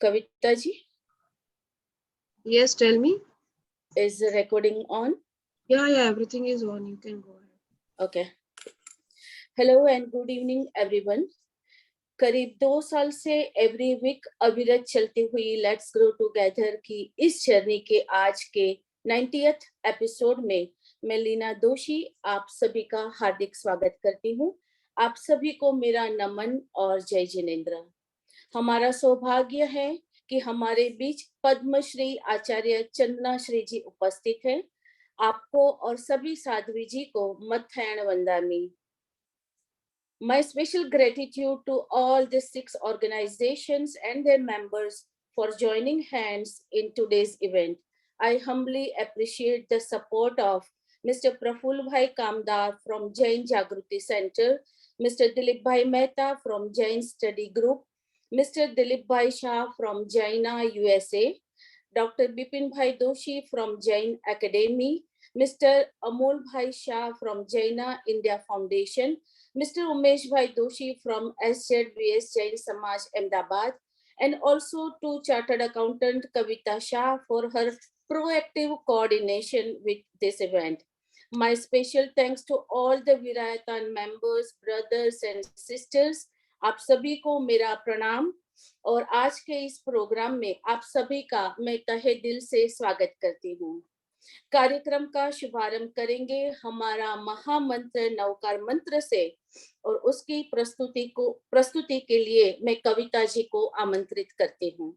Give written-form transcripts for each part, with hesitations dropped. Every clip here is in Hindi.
Kavita ji, Yes, tell me. is the recording on? Yeah, everything is on. You can go ahead. Okay. Hello and good evening everyone. करीब 2 साल से एवरी वीक अविरत चलती हुई लेट्स ग्रो टुगेदर की इस जर्नी के आज के 90th एपिसोड में मैं लीना दोषी आप सभी का हार्दिक स्वागत करती हूँ। आप सभी को मेरा नमन और जय जिनेंद्र। हमारा सौभाग्य है कि हमारे बीच पद्मश्री आचार्य चंदना श्री जी उपस्थित हैं। आपको और सभी साध्वी जी को मथैण वंदामी। My special gratitude to all the 6 organizations and their members for joining hands in today's event. I humbly appreciate the support of Mr. Praful Bhai Kamdar from Jain Jagruti Center, Mr. Dilip Bhai Mehta from Jain Study Group, Mr. Dilip Bhai Shah from Jaina USA, Dr. Bipin Bhai Doshi from Jain Academy, Mr. Amol Bhai Shah from Jaina India Foundation, Mr. Umesh Bhai Doshi from SZVS Jain Samaj Ahmedabad, and also to Chartered Accountant Kavita Shah for her proactive coordination with this event. My special thanks to all the Virayatan members, brothers and sisters. आप सभी को मेरा प्रणाम और आज के इस प्रोग्राम में आप सभी का मैं तहे दिल से स्वागत करती हूँ। कार्यक्रम का शुभारंभ करेंगे हमारा महामंत्र नवकार मंत्र से और उसकी प्रस्तुति के लिए मैं कविता जी को आमंत्रित करती हूँ।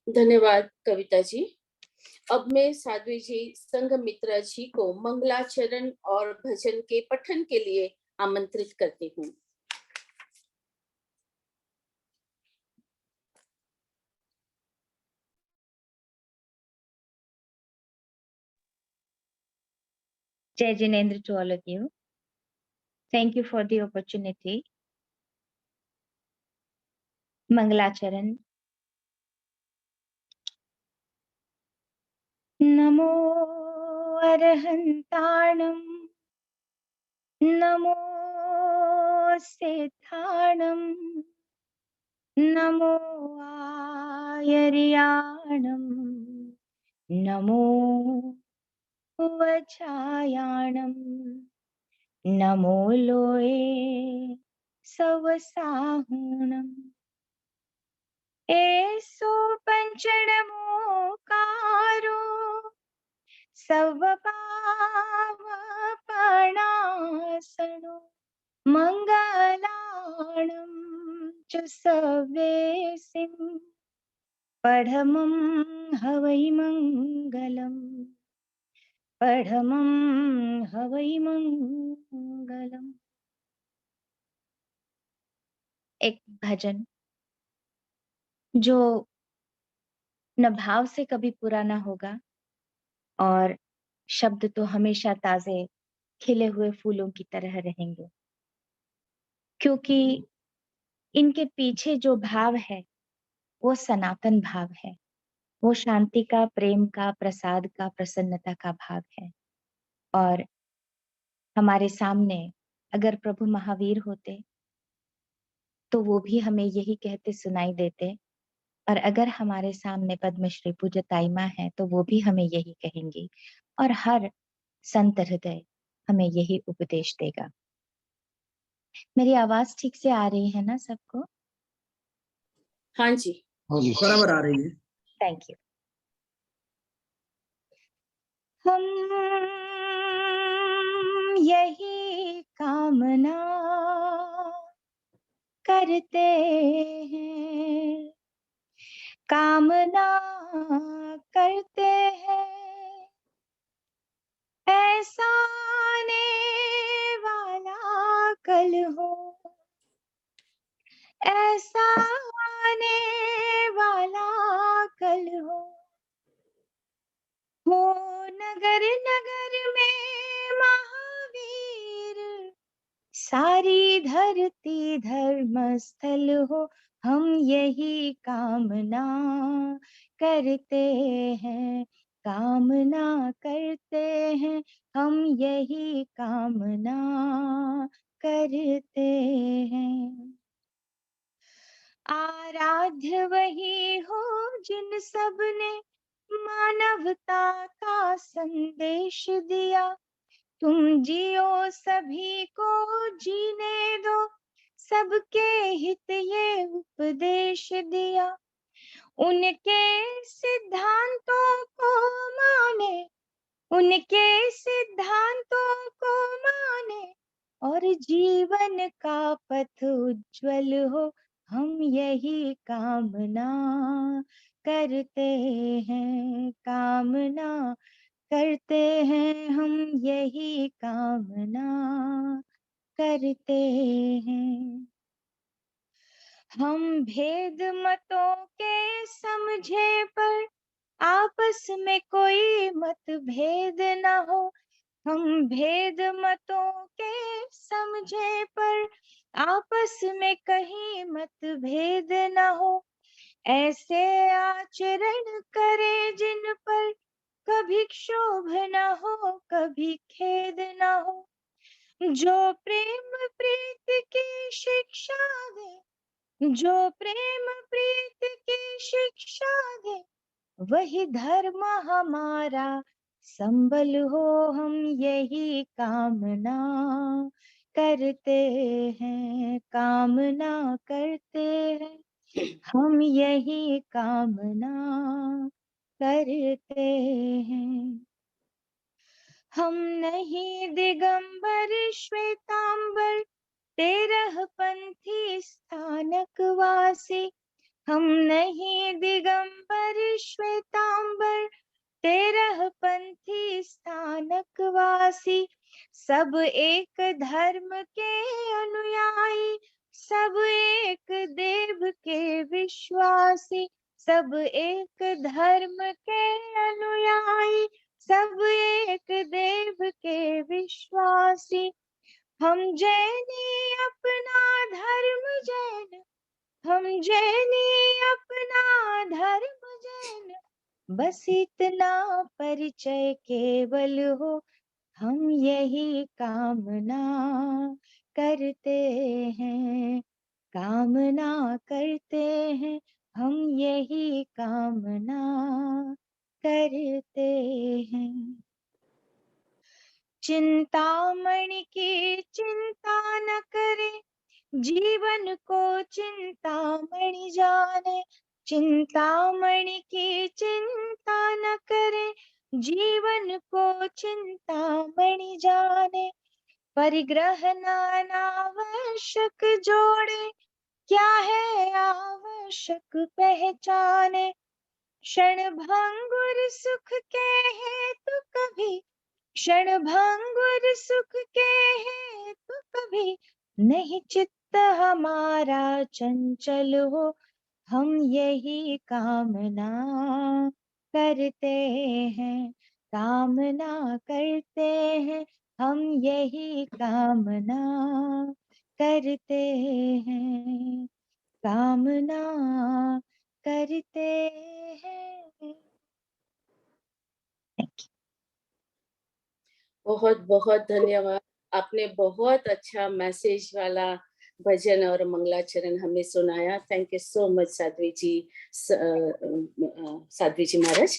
धन्यवाद कविता जी। अब मैं साध्वी जी संघ मित्रा जी को मंगलाचरण और भजन के पठन के लिए आमंत्रित करती हूँ। Jai Jinendra to all of you. Thank you for the opportunity. Mangalacharan. Namo Arahantanam. Namo Sethanam. Namo Ayariyanam. Namo Vachayanam. Namo Loe Savasahunam. एसो पंचणमोकारो सर्वपावपणासनो मंगलाणं च सवेसिं पढमं हवै मंगलम् पढमं हवै मंगलम्। एक भजन जो न भाव से कभी पूरा ना होगा और शब्द तो हमेशा ताजे खिले हुए फूलों की तरह रहेंगे, क्योंकि इनके पीछे जो भाव है वो सनातन भाव है, वो शांति का, प्रेम का, प्रसाद का, प्रसन्नता का भाव है। और हमारे सामने अगर प्रभु महावीर होते तो वो भी हमें यही कहते सुनाई देते, और अगर हमारे सामने पद्मश्री पूज्य ताई माँ है तो वो भी हमें यही कहेंगी। और हर संत हृदय हमें यही उपदेश देगा। मेरी आवाज ठीक से आ रही है ना सबको? हाँ जी। हाँ जी, बराबर आ रही है। Thank you. हम यही कामना करते हैं, कामना करते हैं, ऐसा आने वाला कल हो, ऐसा आने वाला कल हो नगर नगर में महावीर, सारी धरती धर्मस्थल हो। हम यही कामना करते हैं, कामना करते हैं, हम यही कामना करते हैं। आराध्य वही हो जिन सब ने मानवता का संदेश दिया, तुम जियो सभी को जीने दो, सबके हित ये उपदेश दिया। उनके सिद्धांतों को माने, उनके सिद्धांतों को माने, और जीवन का पथ उज्जवल हो। हम यही कामना करते हैं, कामना करते हैं, हम यही कामना करते हैं। हम भेद मतों के समझे पर आपस में कोई मतभेद न हो, हम भेद मतों के समझे पर आपस में कहीं मतभेद न हो, ऐसे आचरण करे जिन पर कभी क्षोभ न हो, कभी खेद न हो, जो प्रेम प्रीति की शिक्षा दे, जो प्रेम प्रीति की शिक्षा दे, वही धर्म हमारा संबल हो। हम यही कामना करते हैं, कामना करते हैं, हम यही कामना करते हैं। हम नहीं दिगंबर श्वेतांबर, 13 पंथी स्थानक वासी, हम नहीं दिगंबर श्वेतांबर, 13 पंथी स्थानक वासी, सब एक धर्म के अनुयायी, सब एक देव के विश्वासी, सब एक धर्म के अनुयायी, सब एक देव के विश्वासी। हम जैनी अपना धर्म जैन, हम जैनी अपना धर्म जैन, बस इतना परिचय केवल हो। हम यही कामना करते हैं, कामना करते हैं, हम यही कामना करते हैं। चिंतामणि की चिंता न करे, जीवन को चिंतामणि जाने, चिंतामणि की चिंता न करे, जीवन को चिंतामणि जाने, परिग्रह नानावश्यक जोड़े, क्या है आवश्यक पहचाने, क्षण भंगुर सुख के हेतु कभी, क्षण भंगुर सुख के हेतु कभी, नहीं चित्त हमारा चंचल हो। हम यही कामना करते हैं, कामना करते हैं, हम यही कामना करते हैं, कामना करते हैं। बहुत बहुत धन्यवाद। आपने बहुत अच्छा मैसेज वाला भजन और मंगलाचरण हमें सुनाया। Thank you so much Sadhvi ji Maharaj.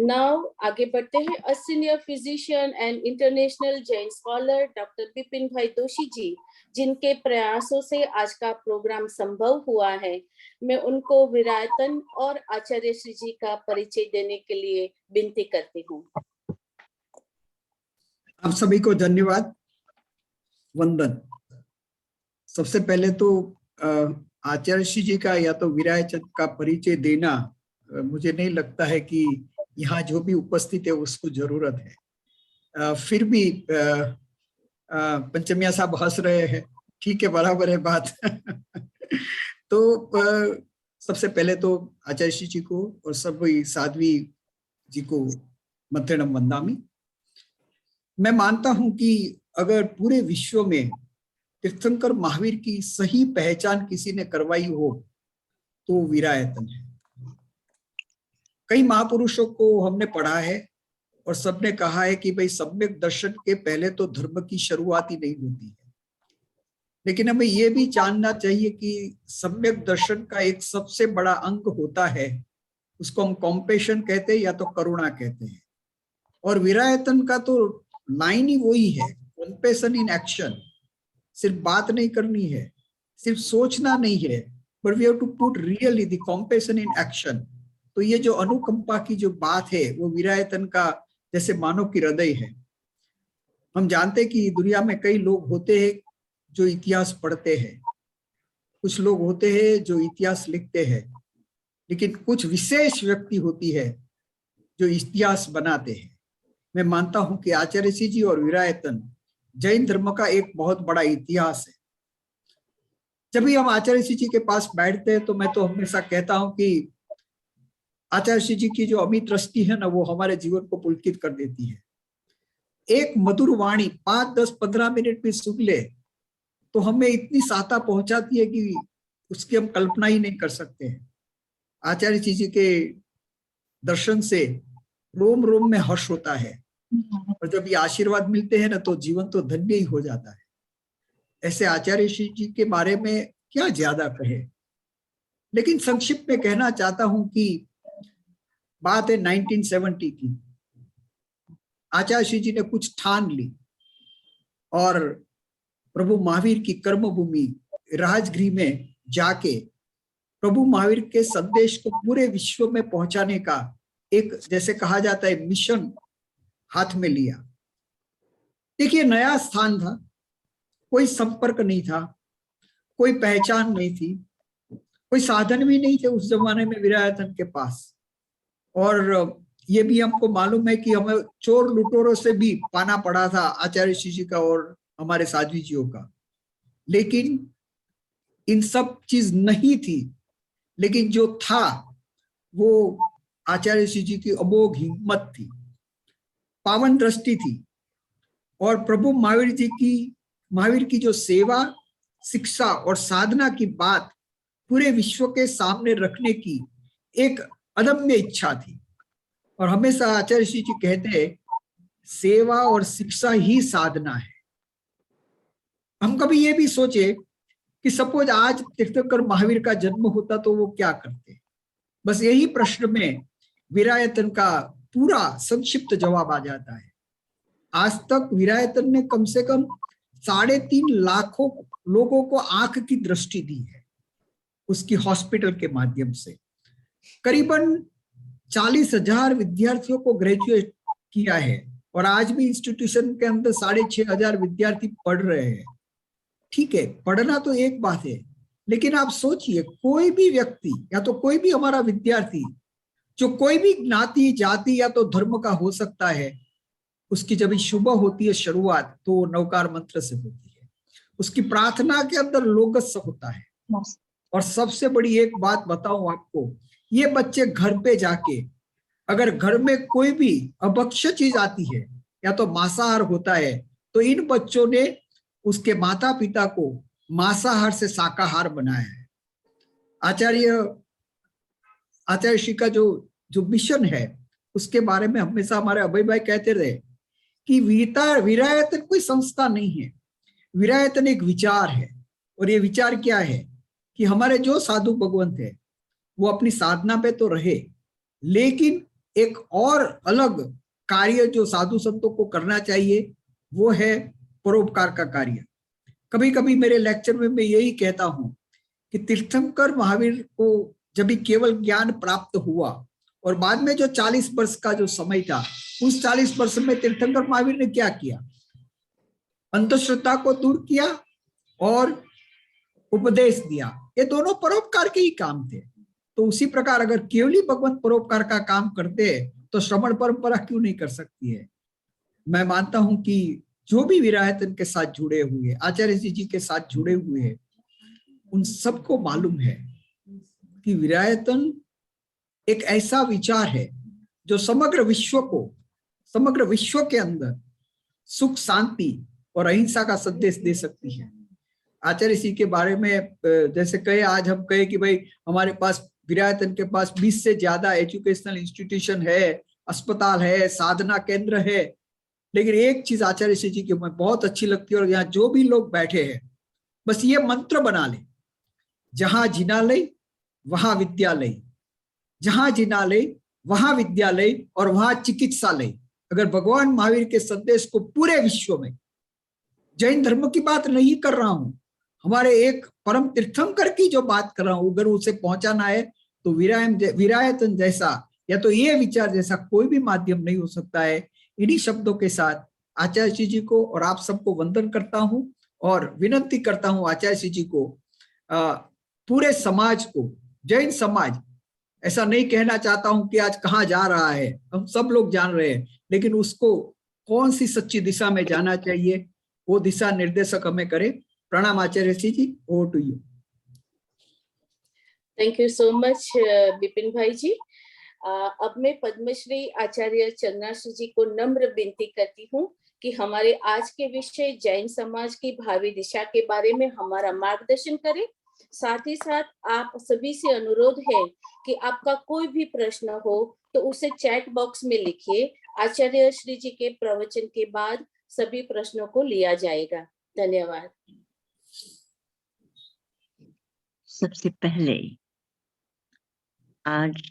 Now आगे बढ़ते हैं। A senior physician and international Jain scholar doctor Vipin Bhai Doshi जी, जिनके प्रयासों से आज का प्रोग्राम संभव हुआ है, मैं उनको विरायतन और आचार्य श्री जी का परिचय देने के लिए विनती करती हूँ। आप सभी को धन्यवाद, वंदन। सबसे पहले तो आचार्य श्री जी का या तो विरायचंद का परिचय देना, मुझे नहीं लगता है कि यहाँ जो भी उपस्थित है उसको जरूरत है। फिर भी पंचमिया साहब हंस रहे हैं, ठीक है, बराबर है बात। तो सबसे पहले तो आचार्य श्री जी को और सभी साध्वी जी को मंत्रणम वंदामि। मैं मानता हूं कि अगर पूरे विश्व में तीर्थंकर महावीर की सही पहचान किसी ने करवाई हो तो विरायतन है। कई महापुरुषों को हमने पढ़ा है और सबने कहा है कि भाई सम्यक दर्शन के पहले तो धर्म की शुरुआत ही नहीं होती है, लेकिन हमें यह भी जानना चाहिए कि सम्यक दर्शन का एक सबसे बड़ा अंग होता है, उसको हम कॉम्पेशन कहते हैं या तो करुणा कहते हैं। और विरायतन का तो लाइन ही वही है, कॉम्पेशन इन एक्शन। सिर्फ बात नहीं करनी है, सिर्फ सोचना नहीं है, but we have to put really the compassion in action. तो ये जो अनुकंपा की जो बात है वो विरायतन का जैसे मानव की हृदय है। हम जानते हैं कि दुनिया में कई लोग होते हैं जो इतिहास पढ़ते हैं, कुछ लोग होते हैं जो इतिहास लिखते हैं, लेकिन कुछ विशेष व्यक्ति होती है जो इतिहास बनाते हैं। मैं मानता हूं कि आचार्य श्री जी और विरायतन जैन धर्म का एक बहुत बड़ा इतिहास है। जब भी हम आचार्य श्री जी के पास बैठते हैं तो मैं तो हमेशा कहता हूं कि आचार्य श्री जी की जो अमित दृष्टि है ना, वो हमारे जीवन को पुलकित कर देती है। एक मधुर वाणी 5, 10, 15 मिनट भी सुन ले तो हमें इतनी सहायता पहुंचाती है कि उसकी हम कल्पना ही नहीं कर सकते हैं। आचार्य श्री जी के दर्शन से रोम रोम में हर्ष होता है, और जब ये आशीर्वाद मिलते हैं ना तो जीवन तो धन्य ही हो जाता है। ऐसे आचार्य श्री जी के बारे में क्या ज्यादा कहे, लेकिन संक्षिप्त में कहना चाहता हूं कि बात है 1970 की। आचार्य श्री जी ने कुछ ठान ली और प्रभु महावीर की कर्मभूमि राजगृह में जाके प्रभु महावीर के संदेश को पूरे विश्व में पहुंचाने का एक, जैसे कहा जाता है, मिशन हाथ में लिया। देखिए, नया स्थान था, कोई संपर्क नहीं था, कोई पहचान नहीं थी, कोई साधन भी नहीं थे उस जमाने में विरायतन के पास। और ये भी हमको मालूम है कि हमें चोर लुटेरों से भी पाना पड़ा था आचार्य श्री जी का और हमारे साध्वी जियों का। लेकिन इन सब चीज नहीं थी, लेकिन जो था वो आचार्य श्री जी की अमोघ हिम्मत थी, पावन दृष्टि थी, और प्रभु महावीर की जो सेवा, शिक्षा और साधना की बात पूरे विश्व के सामने रखने की एक अदम्य इच्छा थी। और हमेशा आचार्य श्री जी कहते हैं, सेवा और शिक्षा ही साधना है। हम कभी ये भी सोचे कि सपोज आज तीर्थंकर महावीर का जन्म होता तो वो क्या करते। बस यही प्रश्न में विरायतन का पूरा संक्षिप्त जवाब आ जाता है। आज तक विरायतन ने कम से कम 3.5 लाख लोगों को आंख की दृष्टि दी है उसकी हॉस्पिटल के माध्यम से। करीबन 40,000 विद्यार्थियों को ग्रेजुएट किया है, और आज भी इंस्टीट्यूशन के अंदर 6,500 विद्यार्थी पढ़ रहे हैं। ठीक है, पढ़ना तो एक बात है, लेकिन आप सोचिए, कोई भी व्यक्ति या तो कोई भी हमारा विद्यार्थी जो कोई भी ज्ञाति, जाति या तो धर्म का हो सकता है, उसकी जब सुबह होती है शुरुआत तो नवकार मंत्र से होती है। उसकी प्रार्थना के अंदर लोगस होता है। और सबसे बड़ी एक बात बताऊं आपको, ये बच्चे घर पे जाके अगर घर में कोई भी अभक्ष्य चीज आती है या तो मांसाहार होता है, तो इन बच्चों ने उसके माता पिता को मांसाहार से शाकाहार बनाया है। आचार्य श्री का जो मिशन है उसके बारे में हमेशा हमारे अभय भाई कहते रहे कि विरायतन कोई संस्था नहीं है, विरायतन एक विचार है। और ये विचार क्या है कि हमारे जो साधु भगवंत है वो अपनी साधना पे तो रहे, लेकिन एक और अलग कार्य जो साधु संतों को करना चाहिए वो है परोपकार का कार्य। कभी कभी मेरे लेक्चर में मैं यही कहता हूं कि तीर्थंकर महावीर को जब भी केवल ज्ञान प्राप्त हुआ और बाद में जो 40 वर्ष का जो समय था, उस 40 वर्ष में तीर्थंकर महावीर ने क्या किया? अंधश्रद्धा को दूर किया और उपदेश दिया। ये दोनों परोपकार के ही काम थे। तो उसी प्रकार अगर केवली भगवंत परोपकार का काम करते तो श्रवण परंपरा क्यों नहीं कर सकती है? मैं मानता हूं कि जो भी विरायतन के साथ जुड़े हुए, आचार्य जी के साथ जुड़े हुए हैं, उन सबको मालूम है कि विरायतन एक ऐसा विचार है जो समग्र विश्व के अंदर सुख, शांति और अहिंसा का संदेश दे सकती है। आचार्य जी के बारे में जैसे कहे, आज हम कहे कि भाई हमारे पास विरायतन के पास 20 से ज्यादा एजुकेशनल इंस्टीट्यूशन है, अस्पताल है, साधना केंद्र है, लेकिन एक चीज आचार्य जी की मैं बहुत अच्छी लगती है, और यहाँ जो भी लोग बैठे हैं बस ये मंत्र बना ले, जहां जिनालय वहां विद्यालय, जहां जिनालय वहां विद्यालय और वहां चिकित्सालय। अगर भगवान महावीर के संदेश को पूरे विश्व में, जैन धर्म की बात नहीं कर रहा हूं, हमारे एक परम तीर्थंकर की जो बात कर रहा हूं, अगर उसे पहुंचाना है तो विरायतन जैसा या तो ये विचार जैसा कोई भी माध्यम नहीं हो सकता है। इन्हीं शब्दों के साथ आचार्य जी को और आप सबको वंदन करता हूं और विनती करता हूं आचार्य जी को, पूरे समाज को, जैन समाज, ऐसा नहीं कहना चाहता हूं कि आज कहाँ जा रहा है, हम सब लोग जान रहे हैं, लेकिन उसको कौन सी सच्ची दिशा में जाना चाहिए वो दिशा निर्देशक हमें करे। प्रणाम Acharya ji, over to you. Thank you so much Vipin भाई जी। अब मैं पद्मश्री आचार्य चंद्राश्री जी को नम्र विनती करती हूँ कि हमारे आज के विषय जैन समाज की भावी दिशा के बारे में हमारा मार्गदर्शन करें। साथ ही साथ आप सभी से अनुरोध है कि आपका कोई भी प्रश्न हो तो उसे चैट बॉक्स में लिखिए। आचार्य श्री जी के प्रवचन के बाद सभी प्रश्नों को लिया जाएगा। धन्यवाद। सबसे पहले आज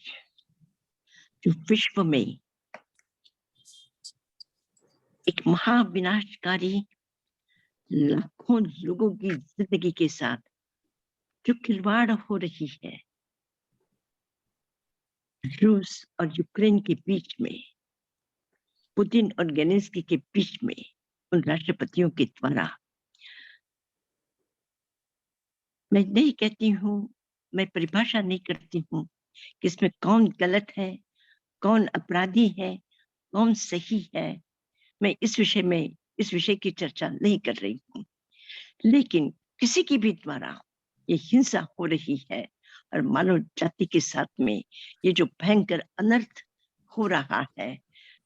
जो विश्व में एक महाविनाशकारी लाखों लोगों की जिंदगी के साथ जो खिलवाड़ हो रही है, रूस और यूक्रेन के बीच में, पुतिन और जेलेंस्की के बीच में, उन राष्ट्रपतियों के द्वारा, मैं नहीं कहती हूँ, मैं परिभाषा नहीं करती हूँ कि इसमें कौन गलत है, कौन अपराधी है, कौन सही है। मैं इस विषय की चर्चा नहीं कर रही हूँ, लेकिन किसी की भी द्वारा ये हिंसा हो रही है और मानव जाति के साथ में ये जो भयंकर अनर्थ हो रहा है,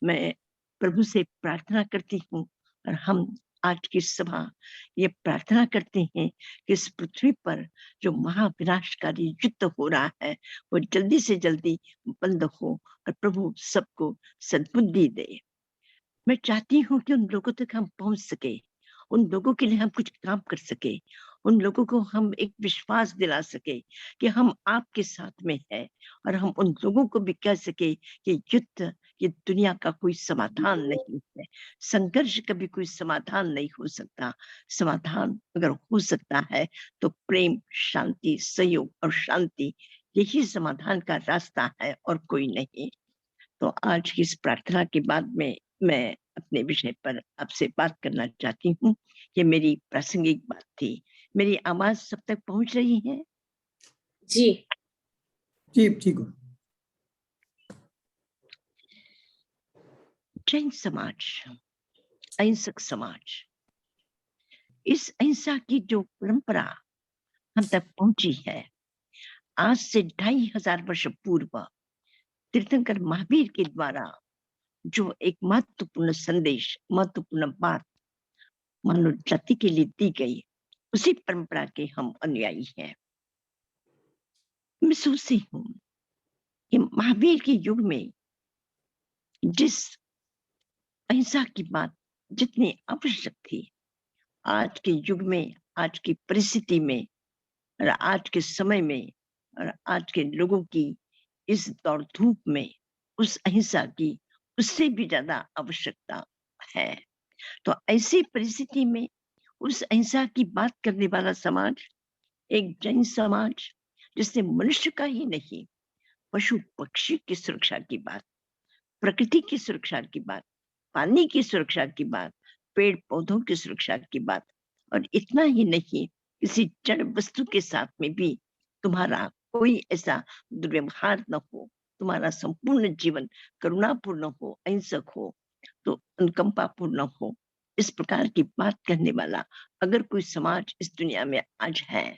मैं प्रभु से प्रार्थना करती हूँ और हम आज की सभा ये प्रार्थना करते हैं कि इस पृथ्वी पर जो महाविनाशकारी युद्ध हो रहा है वो जल्दी से जल्दी बंद हो और प्रभु सबको सद्बुद्धि दे। मैं चाहती हूँ कि उन लोगों तक हम पहुंच सके, उन लोगों के लिए हम कुछ काम कर सके, उन लोगों को हम एक विश्वास दिला सके कि हम आपके साथ में हैं, और हम उन लोगों को भी कह सके कि युद्ध ये दुनिया का कोई समाधान नहीं है, संघर्ष कभी कोई समाधान नहीं हो सकता। समाधान अगर हो सकता है तो प्रेम, शांति, सहयोग और शांति, यही समाधान का रास्ता है और कोई नहीं। तो आज की इस प्रार्थना के बाद में मैं अपने विषय पर आपसे बात करना चाहती हूँ। ये मेरी प्रासंगिक बात थी। मेरी आवाज सब तक पहुंच रही है? जी जी, ठीक हो। जैन समाज, अहिंसक समाज, इस अहिंसा की जो परंपरा हम तक पहुंची है, आज से 2500 वर्ष पूर्व तीर्थंकर महावीर के द्वारा जो एक महत्वपूर्ण संदेश, महत्वपूर्ण बात मानव जाति के लिए दी गई, उसी परंपरा के हम अनुयायी हैं। मैं सोचती हूँ कि महावीर के युग में जिस अहिंसा की बात जितनी आवश्यक थी, आज के युग में आज की परिस्थिति में और आज के समय में और आज के लोगों की इस दौड़ धूप में उस अहिंसा की उससे भी ज्यादा आवश्यकता है। तो ऐसी परिस्थिति में उस अहिंसा की बात करने वाला समाज एक जैन समाज, जिसने मनुष्य का ही नहीं पशु पक्षी की सुरक्षा की बात, प्रकृति की सुरक्षा की बात, पानी की सुरक्षा की बात, पेड़ पौधों की सुरक्षा की बात, और इतना ही नहीं, किसी जड़ वस्तु के साथ में भी तुम्हारा कोई ऐसा दुर्व्यवहार न हो, तुम्हारा संपूर्ण जीवन करुणापूर्ण हो, अहिंसक हो, तो अनुकंपापूर्ण हो, इस प्रकार की बात करने वाला अगर कोई समाज इस दुनिया में आज है,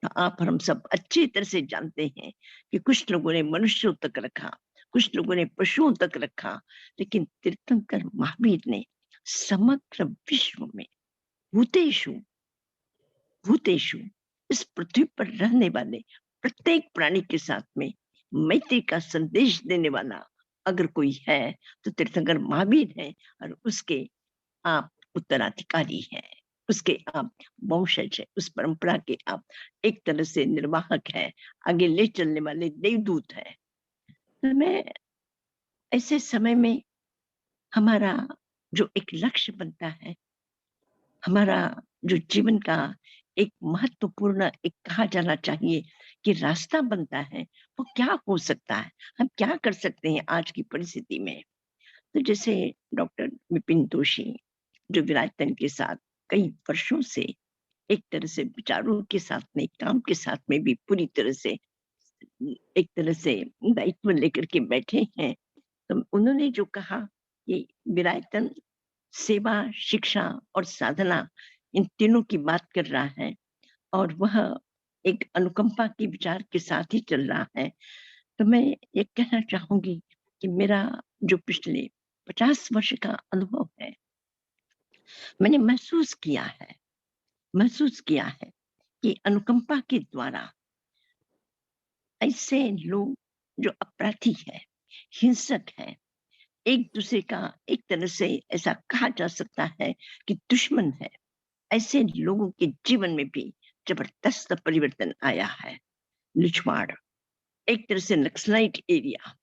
तो आप और हम सब अच्छी तरह से जानते हैं कि कुछ लोगों ने मनुष्यों तक रखा, कुछ लोगों ने पशुओं तक रखा, लेकिन तीर्थंकर महावीर ने समग्र विश्व में भूतेषु भूतेषु इस पृथ्वी पर रहने वाले प्रत्येक प्राणी के साथ में मैत्री का संदेश देने वाला अगर कोई है तो तीर्थंकर महावीर है, और उसके आप उत्तराधिकारी हैं, उसके आप वंशज है, उस परंपरा के आप एक तरह से निर्वाहक है, आगे ले चलने वाले देवदूत है। तो मैं ऐसे समय में हमारा जो एक लक्ष्य बनता है, हमारा जो जीवन का एक महत्वपूर्ण एक कहा जाना चाहिए कि रास्ता बनता है, वो क्या हो सकता है, हम क्या कर सकते हैं आज की परिस्थिति में। तो जैसे डॉक्टर विपिन जोशी जो विराजतन के साथ कई वर्षों से एक तरह से विचारों के साथ में, काम के साथ में भी पूरी तरह से एक तरह से दायित्व लेकर के बैठे हैं, तो उन्होंने जो कहा कि विरायतन सेवा, शिक्षा और साधना, इन तीनों की बात कर रहा है, और वह एक अनुकंपा के विचार के साथ ही चल रहा है। तो मैं ये कहना चाहूंगी कि मेरा जो पिछले 50 वर्ष का अनुभव है, मैंने महसूस किया है कि अनुकंपा के द्वारा ऐसे लोग जो अपराधी है, हिंसक है, एक दूसरे का एक तरह से ऐसा कहा जा सकता है कि दुश्मन है, ऐसे लोगों के जीवन में भी जबरदस्त परिवर्तन आया है। लुचवाड़, एक तरह से नक्सलाइट एरिया,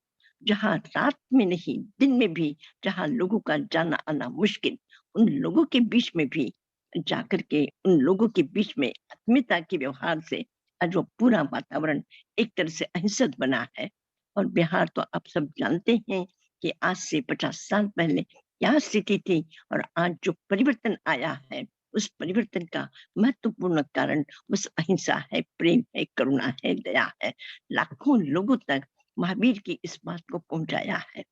जहां रात में नहीं दिन में भी जहां लोगों का जाना आना मुश्किल, उन लोगों के बीच में भी जाकर के उन लोगों के बीच में आत्मीयता के व्यवहार से आज वो पूरा वातावरण एक तरह से अहिंसक बना है। और बिहार तो आप सब जानते हैं कि आज से 50 साल पहले क्या स्थिति थी, और आज जो परिवर्तन आया है, उस परिवर्तन का महत्वपूर्ण कारण बस अहिंसा है, प्रेम है, करुणा है, दया है। लाखों लोगों तक महावीर की इस बात को पहुंचाया है।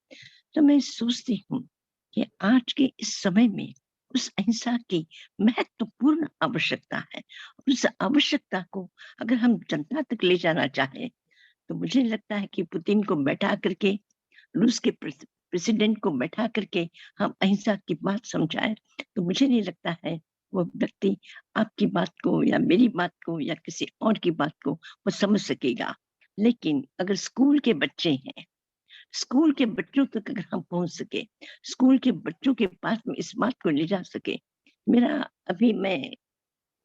तो मैं सोचती हूँ कि आज के इस समय में उस अहिंसा की महत्वपूर्ण आवश्यकता है। उस आवश्यकता को अगर हम जनता तक ले जाना चाहें, तो मुझे लगता है कि पुतिन को बैठा करके, रूस के प्रेसिडेंट को बैठा करके हम अहिंसा की बात समझाएं, तो मुझे नहीं लगता है वो व्यक्ति आपकी बात को या मेरी बात को या किसी और की बात को वो समझ सकेगा। लेकिन अगर स्कूल के बच्चे हैं, स्कूल के बच्चों तक अगर हम पहुंच सके, स्कूल के बच्चों के पास में इस बात को ले जा सके। मेरा अभी मैं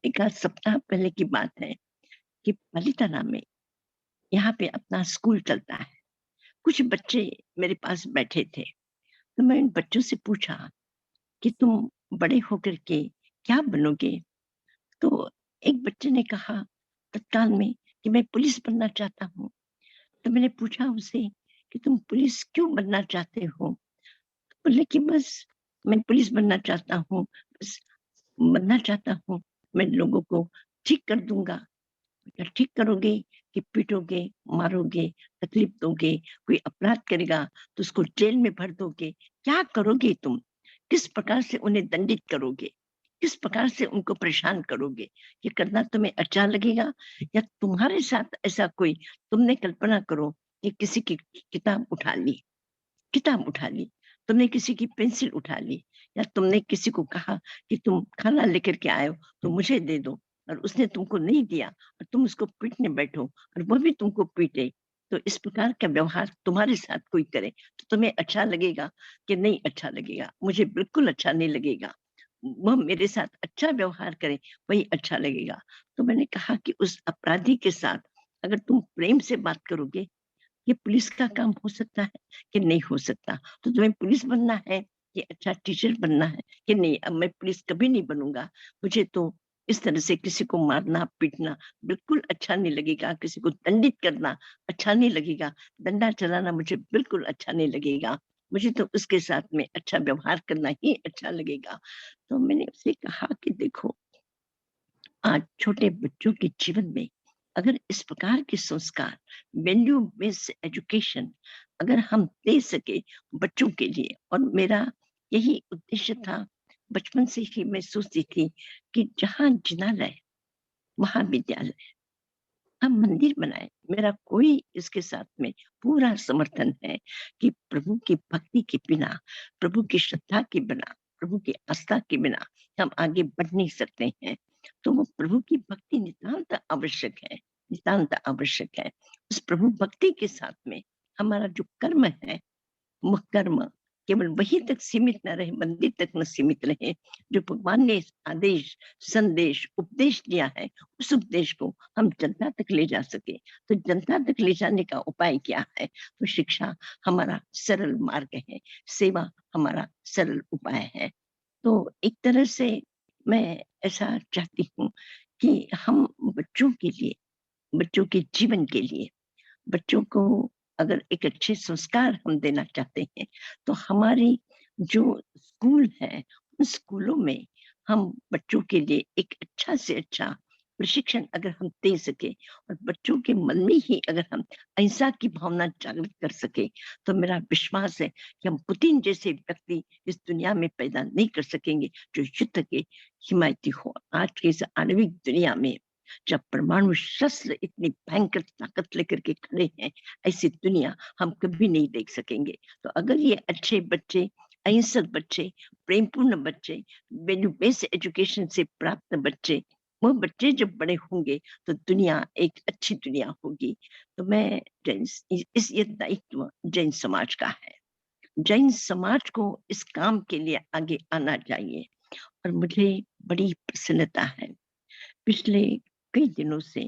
एक आध सप्ताह पहले की बात है कि पालिताना में यहाँ पे अपना स्कूल चलता है, कुछ बच्चे मेरे पास बैठे थे, तो मैं इन बच्चों से पूछा कि तुम बड़े होकर के क्या बनोगे? तो एक बच्चे ने कहा तत्काल में कि मैं पुलिस बनना चाहता हूँ। तो मैंने पूछा उसे कि तुम पुलिस क्यों बनना चाहते हो? बोले कि बस मैं पुलिस बनना चाहता हूँ, बस बनना चाहता हूँ, मैं लोगों को ठीक कर दूंगा। क्या ठीक करोगे कि पीटोगे, मारोगे, तकलीफ दोगे, कोई अपराध करेगा तो उसको जेल में भर दोगे, क्या करोगे तुम? किस प्रकार से उन्हें दंडित करोगे, किस प्रकार से उनको परेशान करोगे? ये करना तुम्हें अच्छा लगेगा? या तुम्हारे साथ ऐसा कोई, तुमने कल्पना करो कि किसी की किताब उठा ली, तुमने किसी की पेंसिल उठा ली, या तुमने किसी को कहा कि तुम खाना लेकर के आए हो तो मुझे दे दो, और उसने तुमको नहीं दिया और तुम उसको पीटने बैठो और वह भी तुमको पीटे, तो इस प्रकार का व्यवहार तुम्हारे साथ कोई करे तो तुम्हें अच्छा लगेगा कि नहीं अच्छा लगेगा? मुझे बिल्कुल अच्छा नहीं लगेगा। वह मेरे साथ अच्छा व्यवहार करे, वही अच्छा लगेगा। तो मैंने कहा कि उस अपराधी के साथ अगर तुम प्रेम से बात करोगे, ये पुलिस का काम हो सकता है कि नहीं हो सकता। तो तुम्हें पुलिस बनना है कि अच्छा टीचर बनना है कि नहीं, अब मैं पुलिस कभी नहीं बनूंगा। मुझे तो इस तरह से किसी को मारना पीटना बिल्कुल अच्छा नहीं लगेगा, किसी को दंडित करना अच्छा नहीं लगेगा, डंडा चलाना मुझे बिल्कुल अच्छा नहीं लगेगा। मुझे तो उसके साथ में अच्छा व्यवहार करना ही अच्छा लगेगा। तो मैंने उससे कहा कि देखो, आज छोटे बच्चों के जीवन में अगर इस प्रकार के संस्कार, वैल्यू बेस्ड एजुकेशन अगर हम दे सके बच्चों के लिए, और मेरा यही उद्देश्य था। बचपन से ही मैं सोचती थी कि जहाँ जिनालय, वहां विद्यालय, हम मंदिर बनाए। मेरा कोई इसके साथ में पूरा समर्थन है कि प्रभु की भक्ति के बिना, प्रभु की श्रद्धा के बिना, प्रभु की आस्था के बिना हम आगे बढ़ नहीं सकते हैं। तो वो प्रभु की भक्ति नितांत आवश्यक है, नितांत आवश्यक है। उस प्रभु भक्ति के साथ में हमारा जो कर्म है, वह कर्म केवल वही तक सीमित न रहे, मंदिर तक न सीमित रहे। जो भगवान ने आदेश, संदेश, उपदेश दिया है, उस उपदेश को हम जनता तक ले जा सके। तो जनता तक ले जाने का उपाय क्या है? तो शिक्षा हमारा सरल मार्ग है, सेवा हमारा सरल उपाय है। तो एक तरह से मैं ऐसा चाहती हूँ कि हम बच्चों के लिए, बच्चों के जीवन के लिए, बच्चों को अगर एक अच्छे संस्कार हम देना चाहते हैं, तो हमारी जो स्कूल है, उन स्कूलों में हम बच्चों के लिए एक अच्छा से अच्छा प्रशिक्षण अगर हम दे सके, और बच्चों के मन में ही अगर हम अहिंसा की भावना जागृत कर सके, तो मेरा विश्वास है कि हम पुतिन जैसे व्यक्ति इस दुनिया में पैदा नहीं कर सकेंगे जो युद्ध के हिमायती हो। आज के इस आणविक दुनिया में जब परमाणु शस्त्र इतनी भयंकर ताकत लेकर के खड़े हैं, ऐसी दुनिया हम कभी नहीं देख सकेंगे। तो अगर ये अच्छे बच्चे, अहिंसक बच्चे, प्रेमपूर्ण बच्चे, वैल्यू बेस्ड एजुकेशन से प्राप्त बच्चे, वो बच्चे जब बड़े होंगे तो दुनिया एक अच्छी दुनिया होगी। तो मैं जैन, इस ये दायित्व जैन समाज का है। जैन समाज को इस काम के लिए आगे आना चाहिए। और मुझे बड़ी प्रसन्नता है, पिछले कई दिनों से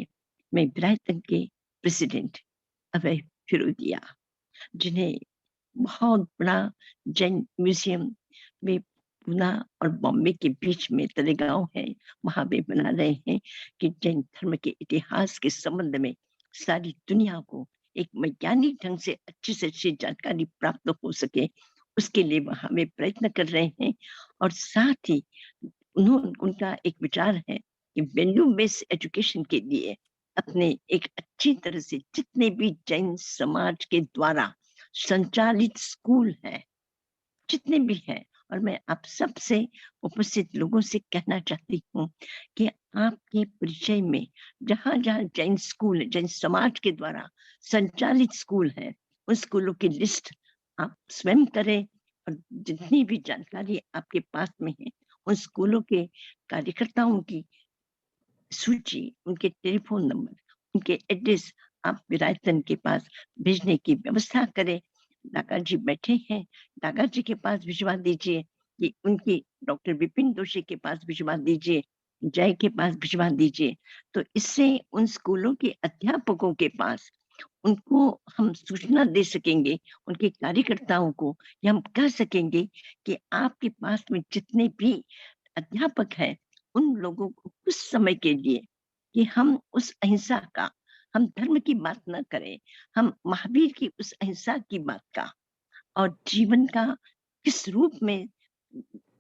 मैं ब्राइटन के प्रेसिडेंट अभय फिरोदिया, जिन्हें बहुत बड़ा जैन म्यूजियम में पूना और बॉम्बे के बीच में तलेगांव है, वहां भी बना रहे हैं कि जैन धर्म के इतिहास के संबंध में सारी दुनिया को एक वैज्ञानिक ढंग से अच्छी जानकारी प्राप्त हो सके, उसके लिए वहां वे प्रयत्न कर रहे हैं। और साथ ही उनका एक विचार है कि वैल्यू बेस्ड एजुकेशन के लिए अपने एक अच्छी तरह से जितने भी जैन समाज के द्वारा संचालित स्कूल है, जितने भी हैं, और मैं आप सबसे उपस्थित लोगों से कहना चाहती हूँ कि आपके परिचय में जहाँ जहाँ जैन स्कूल, जैन समाज के द्वारा संचालित स्कूल है, उन स्कूलों की लिस्ट आप स्वयं करें, और जितनी भी जानकारी आपके पास में है, उन स्कूलों के कार्यकर्ताओं की सूची, उनके टेलीफोन नंबर, उनके एड्रेस आप विरायतन के पास भेजने की व्यवस्था करें। डाका जी बैठे हैं, डाका जी के पास भिजवा दीजिए, कि उनकी डॉक्टर विपिन दोषी के पास भिजवा दीजिए, जय के पास भिजवा दीजिए। तो इससे उन स्कूलों के अध्यापकों के पास उनको हम सूचना दे सकेंगे, उनके कार्यकर्ताओं को ये हम कह सकेंगे कि आपके पास में जितने भी अध्यापक हैं, उन लोगों को कुछ समय के लिए कि हम उस अहिंसा का, हम धर्म की बात न करें, हम महावीर की उस अहिंसा की बात का, और जीवन का किस रूप में,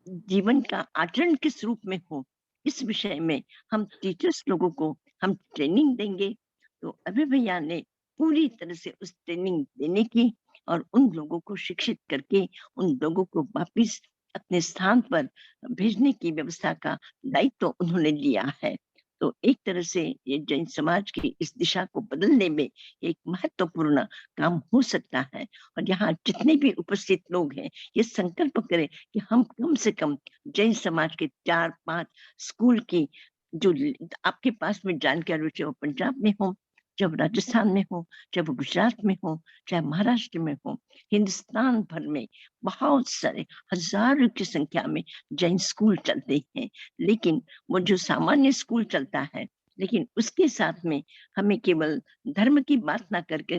जीवन का आचरण किस रूप में हो, इस विषय में हम टीचर्स लोगों को हम ट्रेनिंग देंगे। तो अभय भैया ने पूरी तरह से उस ट्रेनिंग देने की, और उन लोगों को शिक्षित करके उन लोगों को वापिस अपने स्थान पर भेजने की व्यवस्था का दायित्व उन्होंने लिया है। तो एक तरह से ये जैन समाज की इस दिशा को बदलने में एक महत्वपूर्ण काम हो सकता है। और यहाँ जितने भी उपस्थित लोग हैं, ये संकल्प करें कि हम कम से कम जैन समाज के 4-5 स्कूल की जो आपके पास में जानकारी हो, पंजाब में हो, चाहे राजस्थान में हो, चाहे वो गुजरात में हो, चाहे महाराष्ट्र में हो, हिंदुस्तान भर में बहुत सारे हजारों की संख्या में जैन स्कूल चलते हैं। लेकिन वो जो सामान्य स्कूल चलता है, लेकिन उसके साथ में हमें केवल धर्म की बात ना करके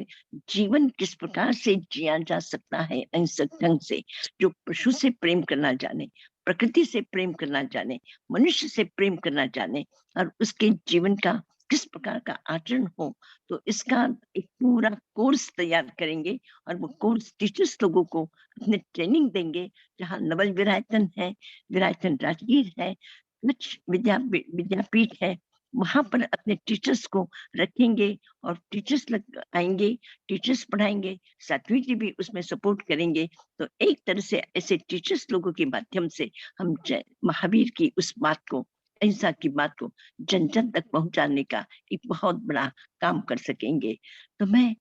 जीवन किस प्रकार से जिया जा सकता है अहिंसक ढंग से, जो पशु से प्रेम करना जाने, प्रकृति से प्रेम करना जाने, मनुष्य से प्रेम करना जाने और उसके जीवन का किस प्रकार का आचरण हो, तो इसका एक पूरा कोर्स तैयार करेंगे और वो कोर्स टीचर्स लोगों को अपने ट्रेनिंग देंगे। जहाँ नवल विरायतन है, विरायतन राजगीर है, कुछ विद्यापीठ है, वहां पर अपने टीचर्स को रखेंगे और टीचर्स लग आएंगे, टीचर्स पढ़ाएंगे, सात्विक भी उसमें सपोर्ट करेंगे। तो एक तरह से ऐसे टीचर्स लोगों के माध्यम से हम महावीर की उस बात को, अहिंसा की बात को जन जन तक पहुंचाने का एक बहुत बड़ा काम कर सकेंगे। तो मैं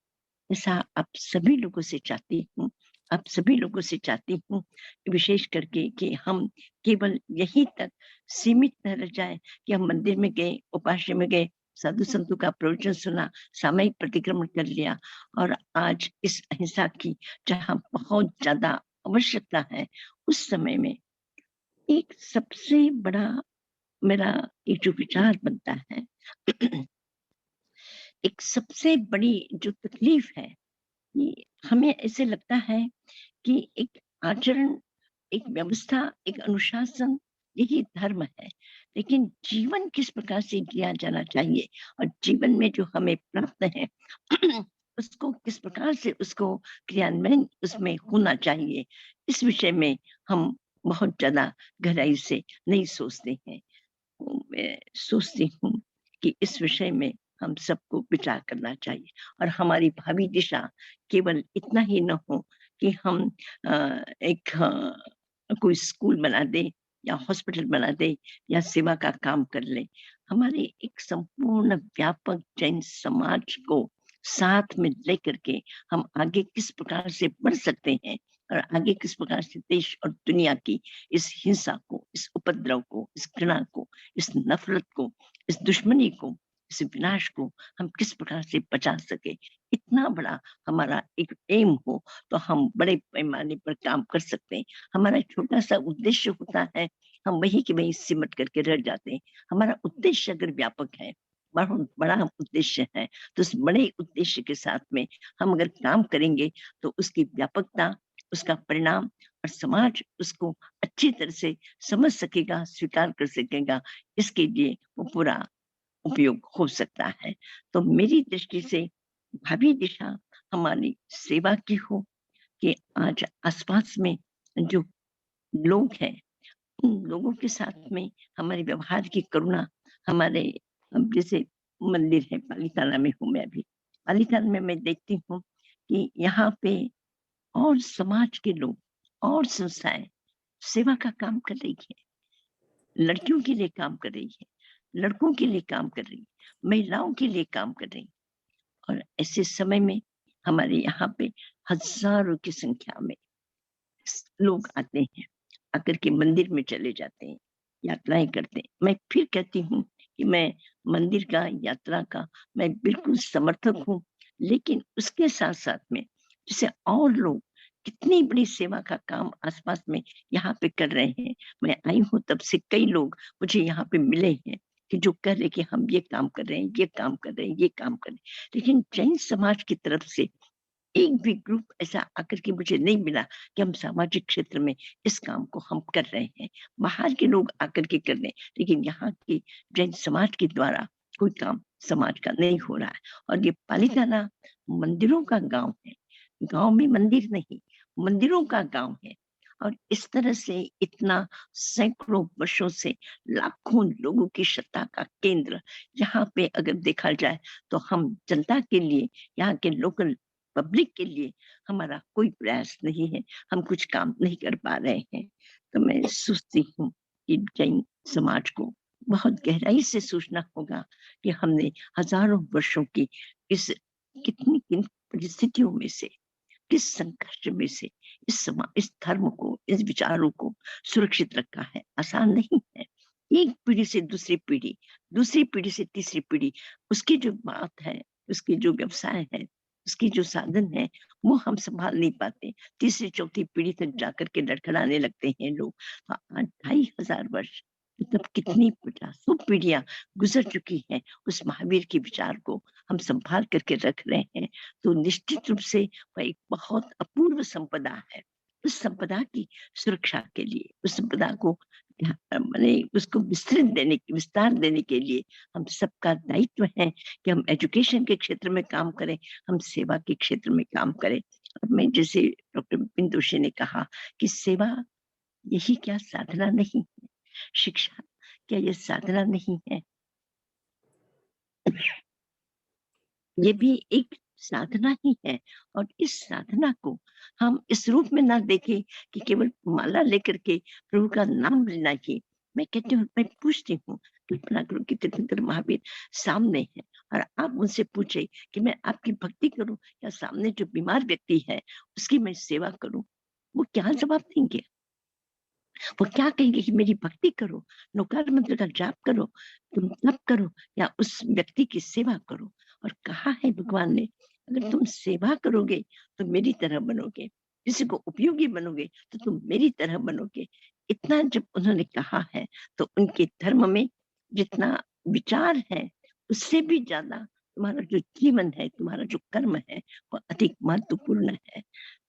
ऐसा आप सभी लोगों से चाहती हूँ, आप सभी लोगों से चाहती हूँ, विशेष करके कि हम केवल यहीं तक सीमित न रह जाए कि हम मंदिर में गए, उपास्य में गए, साधु संतों का प्रवचन सुना, सामयिक प्रतिक्रमण कर लिया और आज इस अहिंसा की जहाँ बहुत ज्यादा आवश्यकता है, उस समय में एक सबसे बड़ा मेरा एक जो विचार बनता है एक सबसे बड़ी जो तकलीफ है कि हमें ऐसे लगता है कि एक आचरण, एक व्यवस्था, एक अनुशासन यही धर्म है। लेकिन जीवन किस प्रकार से जिया जाना चाहिए और जीवन में जो हमें प्राप्त है उसको किस प्रकार से उसको क्रियान्वयन उसमें होना चाहिए, इस विषय में हम बहुत ज्यादा गहराई से नहीं सोचते हैं। मैं सोचती हूँ कि इस विषय में हम सबको विचार करना चाहिए और हमारी भावी दिशा केवल इतना ही न हो कि हम कोई स्कूल बना दे या हॉस्पिटल बना दे या सेवा का काम कर ले। हमारे एक संपूर्ण व्यापक जैन समाज को साथ में लेकर के हम आगे किस प्रकार से बढ़ सकते हैं और आगे किस प्रकार से देश और दुनिया की इस हिंसा को, इस उपद्रव को, इस घृणा को, इस नफरत को, इस दुश्मनी को, इस विनाश को हम किस प्रकार से बचा सके, इतना बड़ा हमारा एक एम हो तो हम बड़े पैमाने पर काम कर सकते हैं। हमारा छोटा सा उद्देश्य होता है, हम वही के वही सिमट करके रह जाते हैं। हमारा उद्देश्य अगर व्यापक है, बहुत बड़ा उद्देश्य है, तो उस बड़े उद्देश्य के साथ में हम अगर काम करेंगे तो उसकी व्यापकता, उसका परिणाम और समाज उसको अच्छी तरह से समझ सकेगा, स्वीकार कर सकेगा, इसके लिए वो पूरा उपयोग हो सकता है। तो मेरी दृष्टि से भावी दिशा हमारी सेवा की हो कि आज आसपास में जो लोग हैं उन लोगों के साथ में हमारे व्यवहार की करुणा, हमारे जैसे मंदिर है पालीताना में हूँ मैं अभी, पालीताना में मैं देखती हूँ कि यहाँ पे और समाज के लोग और संस्थाएं सेवा का काम कर रही है, लड़कियों के लिए काम कर रही है, लड़कों के लिए काम कर रही है, महिलाओं के लिए काम कर रही है। और ऐसे समय में हमारे यहाँ पे हजारों की संख्या में लोग आते हैं, आकर के मंदिर में चले जाते हैं, यात्राएं करते हैं। मैं फिर कहती हूँ कि मैं मंदिर का, यात्रा का मैं बिल्कुल समर्थक हूँ, लेकिन उसके साथ साथ में जैसे और लोग कितनी बड़ी सेवा का काम आसपास में यहाँ पे कर रहे हैं। मैं आई हूँ तब से कई लोग मुझे यहाँ पे मिले हैं कि जो कह रहे कि हम ये काम कर रहे हैं, ये काम कर रहे हैं, ये काम कर रहे हैं, लेकिन जैन समाज की तरफ से एक भी ग्रुप ऐसा आकर के मुझे नहीं मिला कि हम सामाजिक क्षेत्र में इस काम को हम कर रहे हैं। बाहर के लोग आकर के कर रहे हैं, लेकिन यहाँ के जैन समाज के द्वारा कोई काम समाज का नहीं हो रहा है। और ये पालीताना मंदिरों का गांव है, गांव में मंदिर नहीं, मंदिरों का गांव है। और इस तरह से इतना सैकड़ों वर्षों से लाखों लोगों की श्रद्धा का केंद्र यहाँ पे अगर देखा जाए तो हम जनता के लिए, यहाँ के लोकल पब्लिक के लिए हमारा कोई प्रयास नहीं है, हम कुछ काम नहीं कर पा रहे हैं। तो मैं सोचती हूँ कि जैन समाज को बहुत गहराई से सोचना होगा कि हमने हजारों वर्षों की इस किन परिस्थितियों में से, किस संघर्ष में से इस धर्म को, इस विचारों को सुरक्षित रखा है। आसान नहीं है। एक पीढ़ी से दूसरी पीढ़ी, दूसरी पीढ़ी से तीसरी पीढ़ी, उसकी जो बात है उसकी जो व्यवसाय है, उसकी जो साधन है, वो हम संभाल नहीं पाते। तीसरी चौथी पीढ़ी तक जाकर के लड़खड़ाने लगते हैं लोग। तो आज 2500 वर्ष, मतलब कितनी पचासों पीढ़ियां गुजर चुकी हैं, उस महावीर के विचार को हम संभाल करके रख रहे हैं। तो निश्चित रूप से वह एक बहुत अपूर्व संपदा है। उस संपदा की सुरक्षा के लिए, उस संपदा को माने उसको विस्तार देने के लिए हम सबका दायित्व है कि हम एजुकेशन के क्षेत्र में काम करें, हम सेवा के क्षेत्र में काम करें। और मैं जैसे डॉक्टर बिपिन जोशी ने कहा कि सेवा यही क्या साधना नहीं है? शिक्षा क्या ये साधना नहीं है? ये भी एक साधना ही है। और इस साधना को हम इस रूप में ना देखें कि केवल माला लेकर के प्रभु का नाम लेना ही। मैं कहती हूँ, मैं पूछती हूँ, कल्पना करो कि तीर्थंकर महावीर सामने है और आप उनसे पूछे कि मैं आपकी भक्ति करूं या सामने जो बीमार व्यक्ति है उसकी मैं सेवा करूं, वो क्या जवाब देंगे? वो क्या कहेंगे कि मेरी भक्ति करो, नौकार मंत्र का जाप करो, तुम तप करो या उस व्यक्ति की सेवा करो। और कहा है भगवान ने, अगर तुम सेवा करोगे तो मेरी तरह बनोगे, किसी को उपयोगी बनोगे तो तुम मेरी तरह बनोगे। इतना जब उन्होंने कहा है तो उनके धर्म में जितना विचार है उससे भी ज्यादा तुम्हारा जो जीवन है, तुम्हारा जो कर्म है, वो अधिक महत्वपूर्ण है।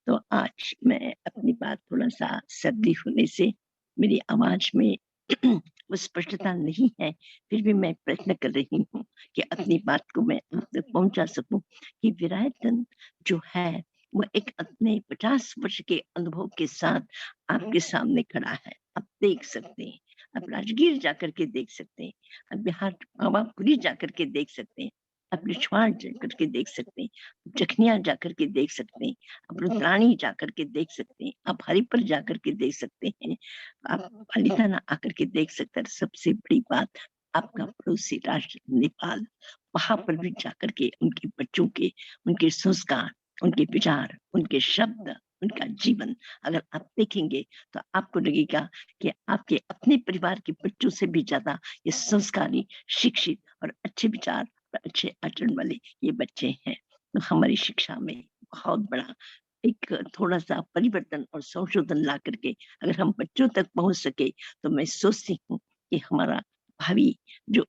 तो आज मैं अपनी बात थोड़ा सा सर्दी होने से मेरी आवाज में वो स्पष्टता नहीं है, फिर भी मैं प्रयत्न कर रही हूँ कि अपनी बात को मैं आप तक पहुंचा सकूं कि विरायतन जो है वो एक अपने 50 वर्ष के अनुभव के साथ आपके सामने खड़ा है। आप देख सकते हैं, आप राजगीर जाकर के देख सकते हैं, आप बिहार पावापुरी जाकर के देख सकते हैं, आप लिछवाड़ जाकर के देख सकते हैं, जखनिया जाकर के देख सकते हैं, आप रुद्राणी जाकर के देख सकते हैं, आप हरिपुर जाकर के देख सकते हैं, आप पालीताना आकर के देख सकते हैं। सबसे बड़ी बात, आपका पड़ोसी राष्ट्र नेपाल, वहां पर भी जाकर के उनके बच्चों के, उनके संस्कार, उनके विचार, उनके शब्द, उनका जीवन अगर आप देखेंगे तो आपको लगेगा कि आपके अपने परिवार के बच्चों से भी ज्यादा ये संस्कारी, शिक्षित और अच्छे विचार और अच्छे आचरण वाले ये बच्चे हैं। तो हमारी शिक्षा में बहुत बड़ा एक थोड़ा सा परिवर्तन और संशोधन ला करके अगर हम बच्चों तक पहुंच सके तो मैं सोचती हूँ कि हमारा भावी जो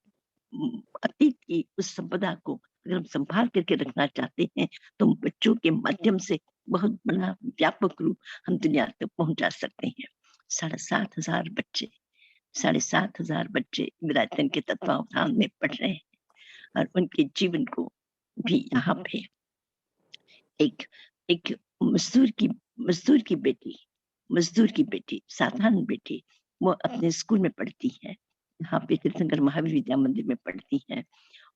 अतीत की उस संपदा को अगर हम संभाल करके रखना चाहते हैं तो बच्चों के माध्यम से बहुत बड़ा व्यापक रूप हम दुनिया तक पहुंचा सकते हैं। 7,500 बच्चे, 7,500 बच्चे विरायतन के तत्वावधान में पढ़ रहे हैं और उनके जीवन को भी यहाँ पे एक एक मजदूर की बेटी, साधारण बेटी, वो अपने स्कूल में पढ़ती है, यहाँ पे तीर्थंकर महावीर विद्या मंदिर में पढ़ती है।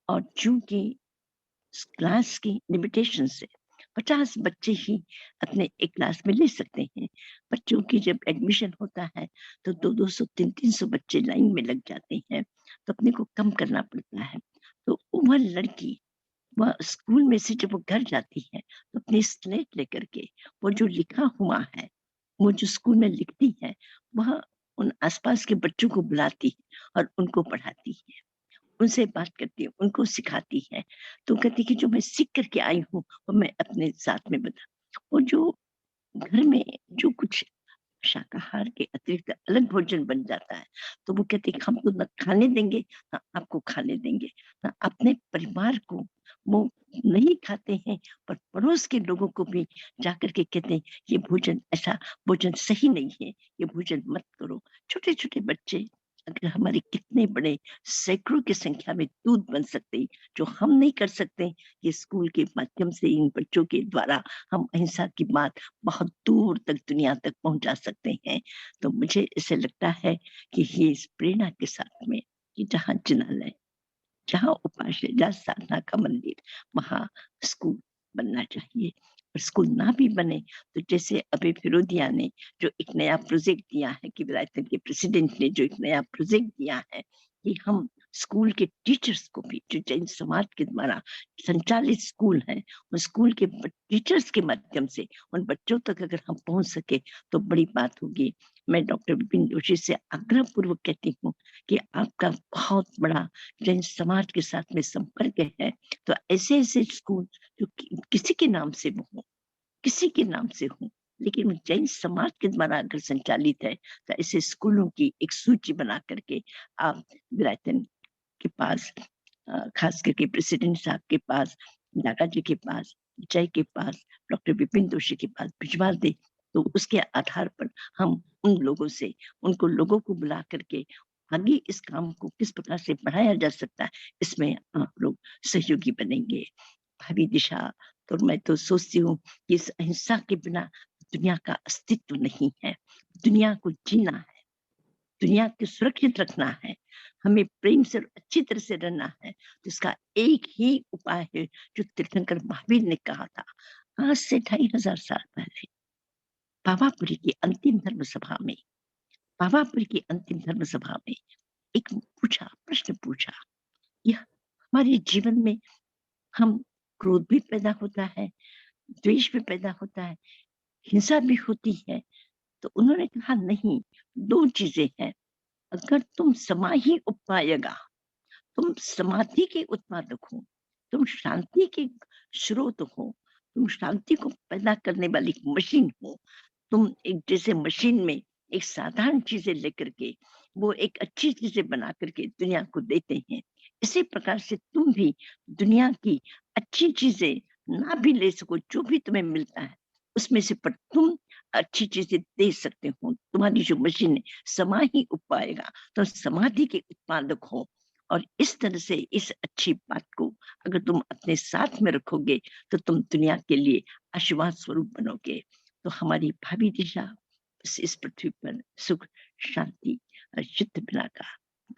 और चूंकि क्लास की लिमिटेशन से 50 बच्चे ही अपने एक क्लास में ले सकते हैं। बच्चों की जब एडमिशन होता है तो 200 300 बच्चे लाइन में लग जाते हैं, तो अपने को कम करना पड़ता है। तो वह लड़की, वह स्कूल में से जब वो घर जाती है तो अपनी स्लेट लेकर के वो जो लिखा हुआ है, वो जो स्कूल में लिखती है, वह उन आसपास के बच्चों को बुलाती है और उनको पढ़ाती है, उनसे बात करती है, उनको सिखाती है। तो कहती कि जो मैं सीख करके आई हूँ वो मैं अपने साथ में बता। और जो घर में जो कुछ शाकाहार के अतिरिक्त अलग भोजन बन जाता है तो वो कहते हैं हम तो न खाने देंगे ना आपको खाने देंगे, ना अपने परिवार को वो नहीं खाते हैं, पर पड़ोस के लोगों को भी जाकर के कहते हैं ये भोजन, ऐसा भोजन सही नहीं है, ये भोजन मत करो। छोटे छोटे बच्चे अगर हमारे कितने बड़े सैकड़ों की संख्या में दूध बन सकते, जो हम नहीं कर सकते, ये स्कूल के माध्यम से इन बच्चों के द्वारा हम अहिंसा की बात बहुत दूर तक दुनिया तक पहुंचा सकते हैं। तो मुझे ऐसे लगता है कि ये इस प्रेरणा के साथ में कि जहाँ जिनालय, जहाँ उपाश्रय, जहाँ साधना का मंदिर, वहाँ स्कूल बनना चाहिए। और स्कूल ना भी बने तो जैसे अभी फिरोदिया ने जो एक नया प्रोजेक्ट दिया है कि विरायतन के प्रेसिडेंट ने जो एक नया प्रोजेक्ट दिया है कि हम स्कूल के टीचर्स को भी, जो जैन समाज के द्वारा संचालित स्कूल हैं, उन स्कूल के टीचर्स के माध्यम से उन बच्चों तक अगर हम पहुंच सके तो बड़ी बात होगी। मैं डॉक्टर विपिन जोशी से आग्रह पूर्वक कहती हूँ कि आपका बहुत बड़ा जैन समाज के साथ में संपर्क है, तो ऐसे ऐसे स्कूल जो किसी के नाम से हो, किसी के नाम से हो, लेकिन जैन समाज के द्वारा अगर संचालित है, तो ऐसे स्कूलों की एक सूची बना करके आप विरायतन के पास, खास करके प्रेसिडेंट साहब के पास, दादाजी के पास, जय के पास, डॉक्टर विपिन जोशी के पास भिजवा दे, तो उसके आधार पर हम उन लोगों से, उनको लोगों को बुला करके आगे इस काम को किस प्रकार से बढ़ाया जा सकता है, इसमें आप लोग सहयोगी बनेंगे। भावी दिशा, तो मैं तो सोचती हूँ कि इस अहिंसा के बिना दुनिया का अस्तित्व नहीं है। दुनिया को जीना है, दुनिया को सुरक्षित रखना है, हमें प्रेम से अच्छी तरह से रहना है, तो इसका एक ही उपाय है जो तीर्थंकर महावीर ने कहा था आज से 2500 साल पहले पावापुरी की अंतिम धर्म सभा में। पावापुरी की अंतिम धर्म सभा में एक प्रश्न पूछा, यह हमारे जीवन में हम क्रोध भी पैदा होता है, द्वेष भी पैदा होता है, हिंसा भी होती है, तो उन्होंने कहा नहीं, दो चीजें हैं, अगर तुम समाहि उपायगा, तुम समाधि के उत्पादक हो, तुम शांति के स्रोत हो, तुम शांति को पैदा करने वाली मशीन हो, तुम एक जैसे मशीन में एक साधारण चीजें लेकर के वो एक अच्छी चीजें बना करके दुनिया को देते हैं, इसी प्रकार से तुम भी दुनिया की अच्छी चीजें ना भी ले सको, जो भी तुम्हें मिलता है उसमें से पर तुम अच्छी चीजें दे सकते हो। तुम्हारी जो मशीन है समाधि उपाएगा, तो समाधि के उत्पादक हो, और इस तरह से इस अच्छी बात को अगर तुम अपने साथ में रखोगे तो तुम दुनिया के लिए आशीर्वाद स्वरूप बनोगे। तो हमारी भावी दिशा बस इस पृथ्वी पर सुख, शांति और शुद्ध बिना का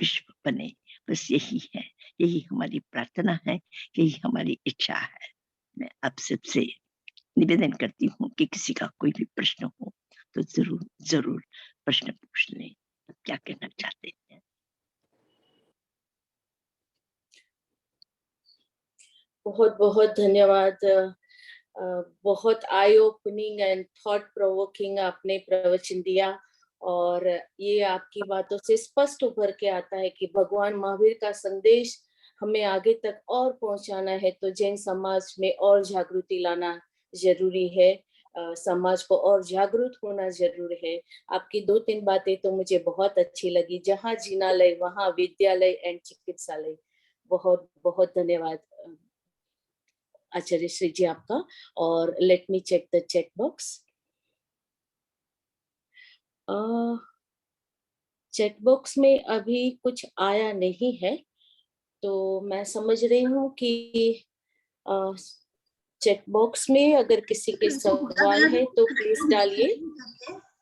विश्व बने, बस यही है, यही हमारी प्रार्थना है, यही हमारी इच्छा है। मैं आप सबसे निवेदन करती हूँ कि किसी का कोई भी प्रश्न हो तो जरूर जरूर प्रश्न पूछ लें, आप क्या कहना चाहते हैं। बहुत बहुत धन्यवाद। बहुत आई ओपनिंग एंड थॉट प्रोवोकिंग आपने प्रवचन दिया, और ये आपकी बातों से स्पष्ट उभर के आता है कि भगवान महावीर का संदेश हमें आगे तक और पहुंचाना है तो जैन समाज में और जागृति लाना जरूरी है, समाज को और जागरूक होना जरूरी है। आपकी 2-3 बातें तो मुझे बहुत अच्छी लगी, जहाँ जिनालय वहाँ विद्यालय एंड चिकित्सालय। बहुत बहुत धन्यवाद आचार्य श्री जी आपका। और let me check the check box. Check box में अभी कुछ आया नहीं है, तो मैं समझ रही हूँ कि चेक बॉक्स में अगर किसी के सवाल है तो प्लीज डालिए।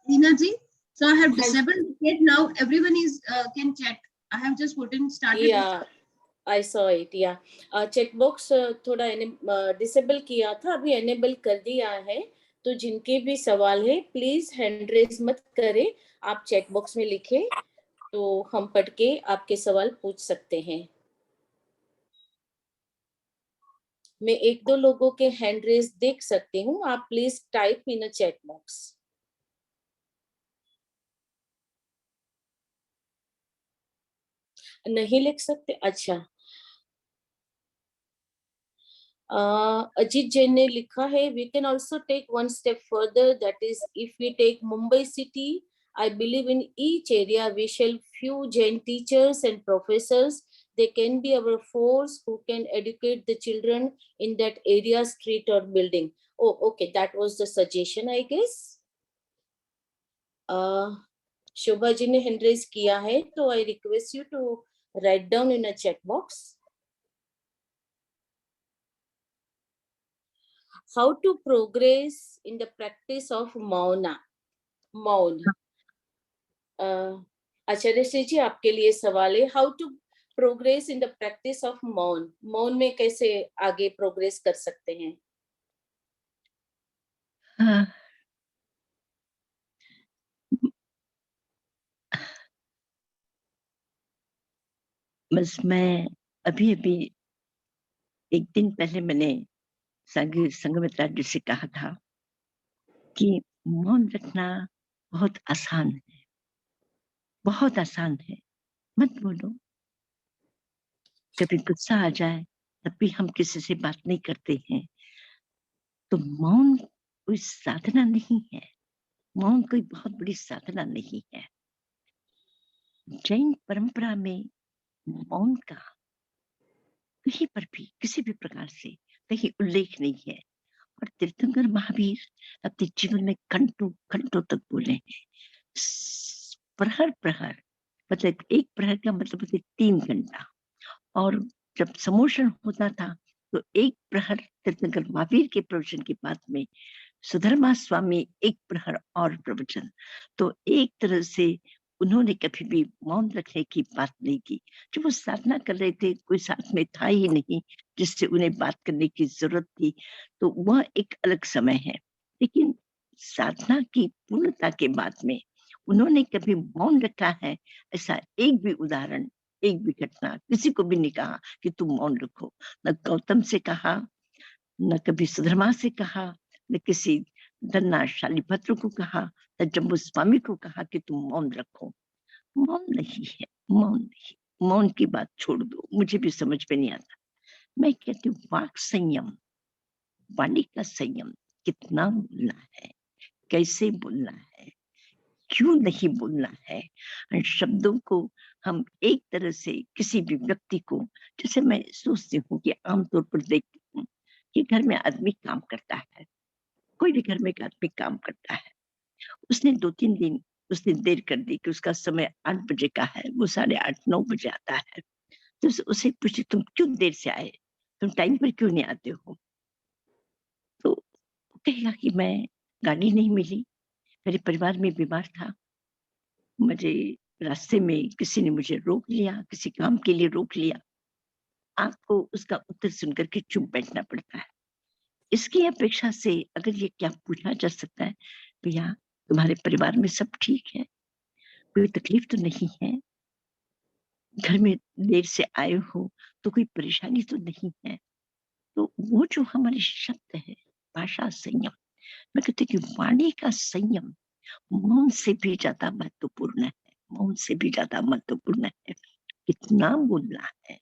Reena ji, so I have हाँ जी। disabled the chat now. Everyone is can chat. I have just put in started. या आई सॉ इट। या चेक बॉक्स थोड़ा डिसेबल किया था, अभी एनेबल कर दिया है, तो जिनके भी सवाल है प्लीज हैंड रेज मत करें, आप चेक बॉक्स में लिखें तो हम पढ़ के आपके सवाल पूछ सकते हैं। मैं 1-2 लोगों के हैंड रेज देख सकती हूँ, आप please type in a chat box. नहीं लिख सकते? अच्छा, अजीत जैन ने लिखा है, we can also take one step further, that is if we take Mumbai city, I believe in each area we shall few Jain teachers and professors. They can be our force who can educate the children in that area, street or building. Oh, okay, that was the suggestion, I guess. Shobha ji ने हैंड रेज किया है, तो I request you to write down in a chat box. How to progress in the practice of mauna? मौन। आचार्य श्री जी आपके लिए सवाल है, how to progress in the practice of maun? मौन में कैसे आगे प्रोग्रेस कर सकते हैं? हाँ, बस मैं अभी एक दिन पहले मैंने संघमित्रा जी से कहा था कि मौन रखना बहुत आसान है, बहुत आसान है, मत बोलो। कभी गुस्सा आ जाए तब भी हम किसी से बात नहीं करते हैं। तो मौन कोई साधना नहीं है, मौन कोई बहुत बड़ी साधना नहीं है। जैन परंपरा में मौन का कहीं पर भी किसी भी प्रकार से कहीं उल्लेख नहीं है। और तीर्थंकर महावीर अपने जीवन में घंटों घंटों तक बोले हैं। प्रहर प्रहर मतलब एक प्रहर का मतलब होता है 3 घंटा। और जब समोषण होता था तो एक प्रहर तीर्थंकर महावीर के प्रवचन के बाद में सुधर्मा स्वामी एक प्रहर और प्रवचन। तो एक तरह से उन्होंने कभी भी मौन रखने की बात नहीं की। जो वो साधना कर रहे थे, कोई साथ में था ही नहीं जिससे उन्हें बात करने की जरूरत थी, तो वह एक अलग समय है। लेकिन साधना की पूर्णता के बाद में उन्होंने कभी मौन रखा है ऐसा एक भी उदाहरण, एक भी घटना किसी को भी नहीं कहा कि तुम मौन रखो। न गौतम से कहा, न कभी सुधर्मा से कहा, न किसी धन्ना शालिभद्र को कहा, न जम्बू स्वामी को कहा कि तुम मौन रखो। मौन नहीं है, मौन नहीं। मौन की बात छोड़ दो, मुझे भी समझ में नहीं आता। मैं कहती हूँ वाक संयम, वाणी का संयम, कितना बोलना है, कैसे बोलना है, क्यों नहीं बोलना है। शब्दों को हम एक तरह से किसी भी व्यक्ति को, जैसे मैं सोचती हूँ कि आमतौर पर देखती हूँ कि घर में आदमी काम करता है, कोई भी घर में एक आदमी काम करता है, उसने 2-3 दिन उसने देर कर दी कि उसका समय 8 बजे का है, वो 8:30-9 बजे आता है। तो उसे पूछे तुम क्यों देर से आए, तुम टाइम पर क्यों नहीं आते हो? तो वो कहेगा कि मैं गाड़ी नहीं मिली, मेरे परिवार में बीमार था, मुझे रास्ते में किसी ने मुझे रोक लिया, किसी काम के लिए रोक लिया। आपको उसका उत्तर सुनकर के चुप बैठना पड़ता है। इसकी अपेक्षा से अगर ये क्या पूछा जा सकता है, भैया तुम्हारे परिवार में सब ठीक है, कोई तकलीफ तो नहीं है, घर में देर से आए हो तो कोई परेशानी तो नहीं है। तो वो जो हमारे शब्द है, भाषा संयम, मैं कहती हूँ कि वाणी का संयम मौन से भी ज्यादा महत्वपूर्ण है, मौन से भी ज्यादा महत्वपूर्ण है। कितना बोलना है,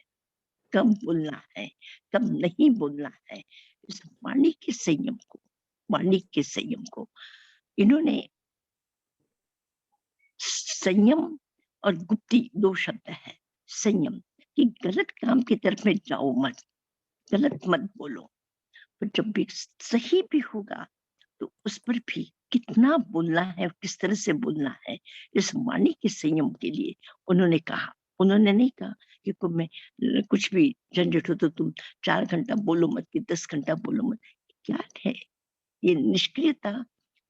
कब बोलना है, कब नहीं बोलना है, इस वाणी के संयम को, वाणी के संयम को इन्होंने संयम और गुप्ती 2 शब्द है। संयम कि गलत काम की तरफ में जाओ मत, गलत मत बोलो। पर जब भी सही भी होगा तो उस पर भी कितना बोलना है और किस तरह से बोलना है, इस वाणी के संयम के लिए उन्होंने कहा। उन्होंने नहीं कहा कि कुछ भी झंझट हो तो तुम 4 घंटा बोलो मत कि 10 घंटा बोलो मत। क्या है ये निष्क्रियता?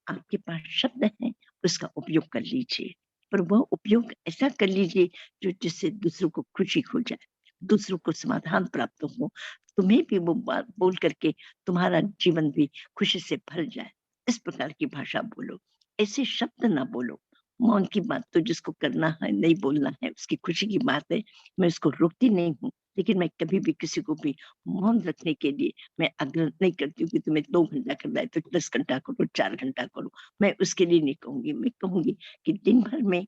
आपके पास शब्द हैं, उसका उपयोग कर लीजिए, पर वह उपयोग ऐसा कर लीजिए जो जिससे दूसरों को खुशी हो जाए, दूसरों को समाधान प्राप्त हो, तुम्हें भी वो बात बोल करके तुम्हारा जीवन भी खुशी से भर जाए। इस प्रकार की भाषा बोलो, ऐसे शब्द ना बोलो। मौन की बात तो जिसको करना है, नहीं बोलना है, उसकी खुशी की बात है, मैं उसको रोकती नहीं हूँ। लेकिन मैं कभी भी किसी को भी मौन रखने के लिए मैं आग्रह नहीं करती हूँ कि तुम्हें 2 घंटा करना है तो 10 घंटा करो, 4 घंटा करो। मैं उसके लिए नहीं कहूँगी, मैं कहूँगी कि दिन भर में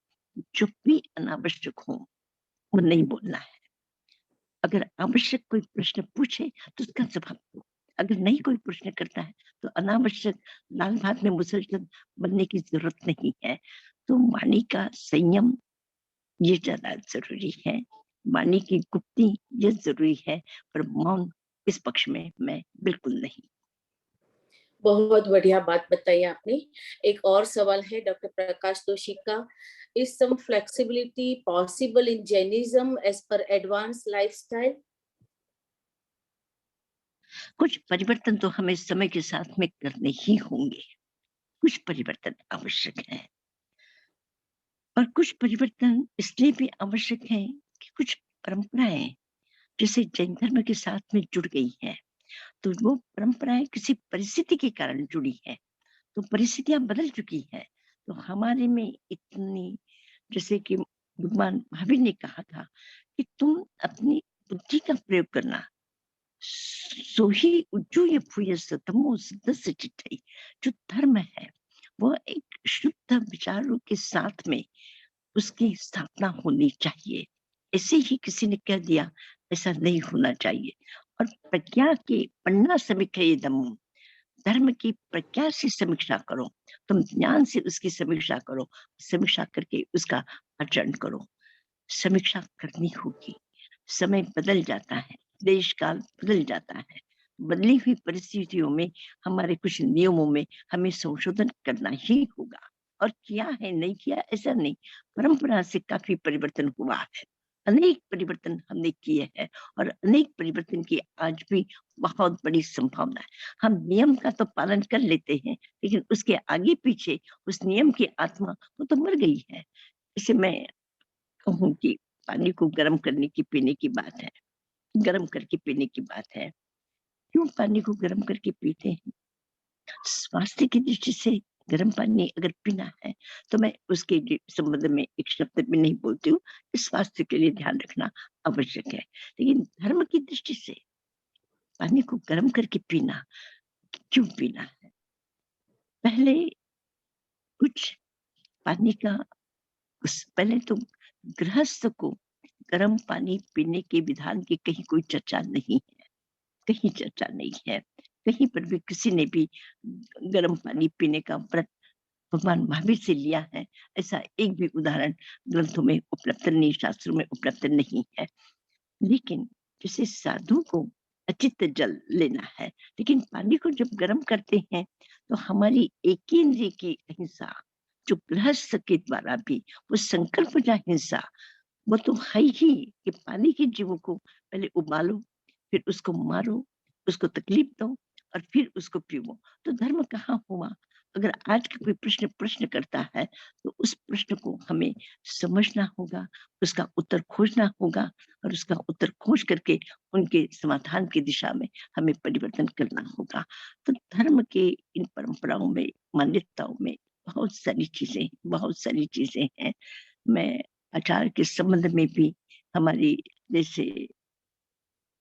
जो भी अनावश्यक हो, वो नहीं बोलना है। अगर आवश्यक कोई प्रश्न पूछे तो उसका जवाब दो। अगर नहीं कोई प्रश्न करता है तो अनावश्यक दाल भात में मुसलसल बनने की जरूरत नहीं है। तो वाणी का संयम ये ज्यादा जरूरी है, वाणी की गुप्ती ये जरूरी है, पर मौन इस पक्ष में मैं बिल्कुल नहीं। बहुत बढ़िया बात बताई आपने। एक और सवाल है डॉक्टर प्रकाश जोशी का, is some flexibility possible in Jainism as per advance lifestyle? कुछ परिवर्तन तो हमें समय के साथ में करने ही होंगे, कुछ परिवर्तन आवश्यक है। और कुछ परिवर्तन इसलिए भी आवश्यक है कि कुछ परंपराएं जैसे जैन धर्म के साथ में जुड़ गई है, तो वो परंपराएं किसी परिस्थिति के कारण जुड़ी है, तो परिस्थितियां बदल चुकी है। तो हमारे में इतनी, जैसे कि भगवान महावीर ने कहा था कि तुम अपनी बुद्धि का प्रयोग करना, सोही उज्जूय भूयस्स तमो सिद्धस्य चित्तै। जो धर्म है वो एक शुद्ध विचारों के साथ में उसकी स्थापना होनी चाहिए। ऐसे ही किसी ने कह दिया, ऐसा नहीं होना चाहिए। और प्रज्ञा के पन्ना समीक्षे दम, धर्म की प्रज्ञा से समीक्षा करो, तुम ज्ञान से उसकी समीक्षा करो, समीक्षा करके उसका आचरण करो। समीक्षा करनी होगी। समय बदल जाता है, देश काल बदल जाता है, बदली हुई परिस्थितियों में हमारे कुछ नियमों में हमें संशोधन करना ही होगा। और किया है, नहीं किया ऐसा नहीं, परंपरा से काफी परिवर्तन हुआ है, अनेक परिवर्तन हमने किए हैं और अनेक परिवर्तन की आज भी बहुत बड़ी संभावना है। हम नियम का तो पालन कर लेते हैं, लेकिन उसके आगे पीछे उस नियम की आत्मा वो तो मर गई है। इसे मैं कहूँ कि पानी को गर्म करने की पीने की बात है, गर्म करके पीने की बात है। क्यों पानी को गर्म करके पीते हैं? स्वास्थ्य की दृष्टि से गर्म पानी अगर पीना है तो मैं उसके संबंध में एक शब्द भी नहीं बोलती हूँ। स्वास्थ्य के लिए ध्यान रखना आवश्यक है, लेकिन धर्म की दृष्टि से पानी को गर्म करके पीना क्यों पीना है? पहले कुछ पानी का पहले तो गृहस्थ को गर्म पानी पीने के विधान की कहीं कोई चर्चा नहीं है, कहीं चर्चा नहीं है। कहीं पर भी किसी ने भी गर्म पानी पीने का व्रत भगवान महावीर से लिया है, ऐसा एक भी उदाहरण ग्रंथों में उपलब्ध नहीं, शास्त्रों में उपलब्ध नहीं है। लेकिन जैसे साधु को अचित जल लेना है, लेकिन पानी को जब गर्म करते हैं तो हमारी एक इंद्रिय की अहिंसा, जो गृहस्थ के द्वारा भी वो संकल्प या हिंसा, वो तो है ही कि पानी के जीवों को पहले उबालो, फिर उसको मारो, उसको तकलीफ दो और फिर उसको पीवो। तो धर्म कहाँ हुआ? अगर आज का कोई प्रश्न करता है तो उस प्रश्न को हमें समझना होगा, उसका उत्तर खोजना होगा और उसका उत्तर खोज करके उनके समाधान की दिशा में हमें परिवर्तन करना होगा। तो धर्म के इन परंपराओं में, मान्यताओं में बहुत सारी चीजें हैं। मैं आचार के संबंध में भी हमारी जैसे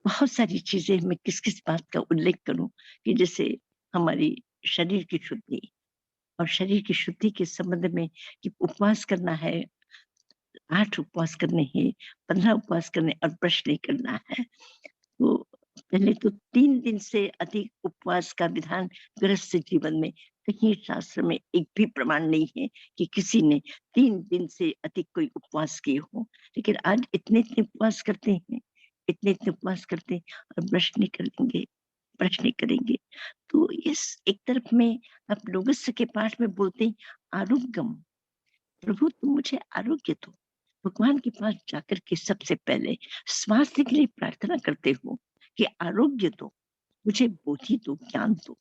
बहुत सारी चीजें, मैं किस बात का उल्लेख करूं कि जैसे हमारी शरीर की शुद्धि, और शरीर की शुद्धि के संबंध में कि उपवास करना है, 8 उपवास करने हैं, 15 उपवास करने और ब्रश नहीं करना है। तो पहले तो 3 दिन से अधिक उपवास का विधान गृहस्थ जीवन में कहीं शास्त्र में एक भी प्रमाण नहीं है कि किसी ने 3 दिन से अधिक कोई उपवास किए हो। लेकिन आज इतने उपवास करते हैं, इतने उपवास करते हैं और ब्रश नहीं करेंगे, ब्रश नहीं करेंगे। तो इस एक तरफ में आप लोगस्य के पाठ में बोलते हैं आरोग्यम, प्रभु तुम मुझे आरोग्य दो। भगवान के पास जाकर के सबसे पहले स्वास्थ्य के लिए प्रार्थना करते हो कि आरोग्य दो, मुझे बुद्धि दो, ज्ञान दो,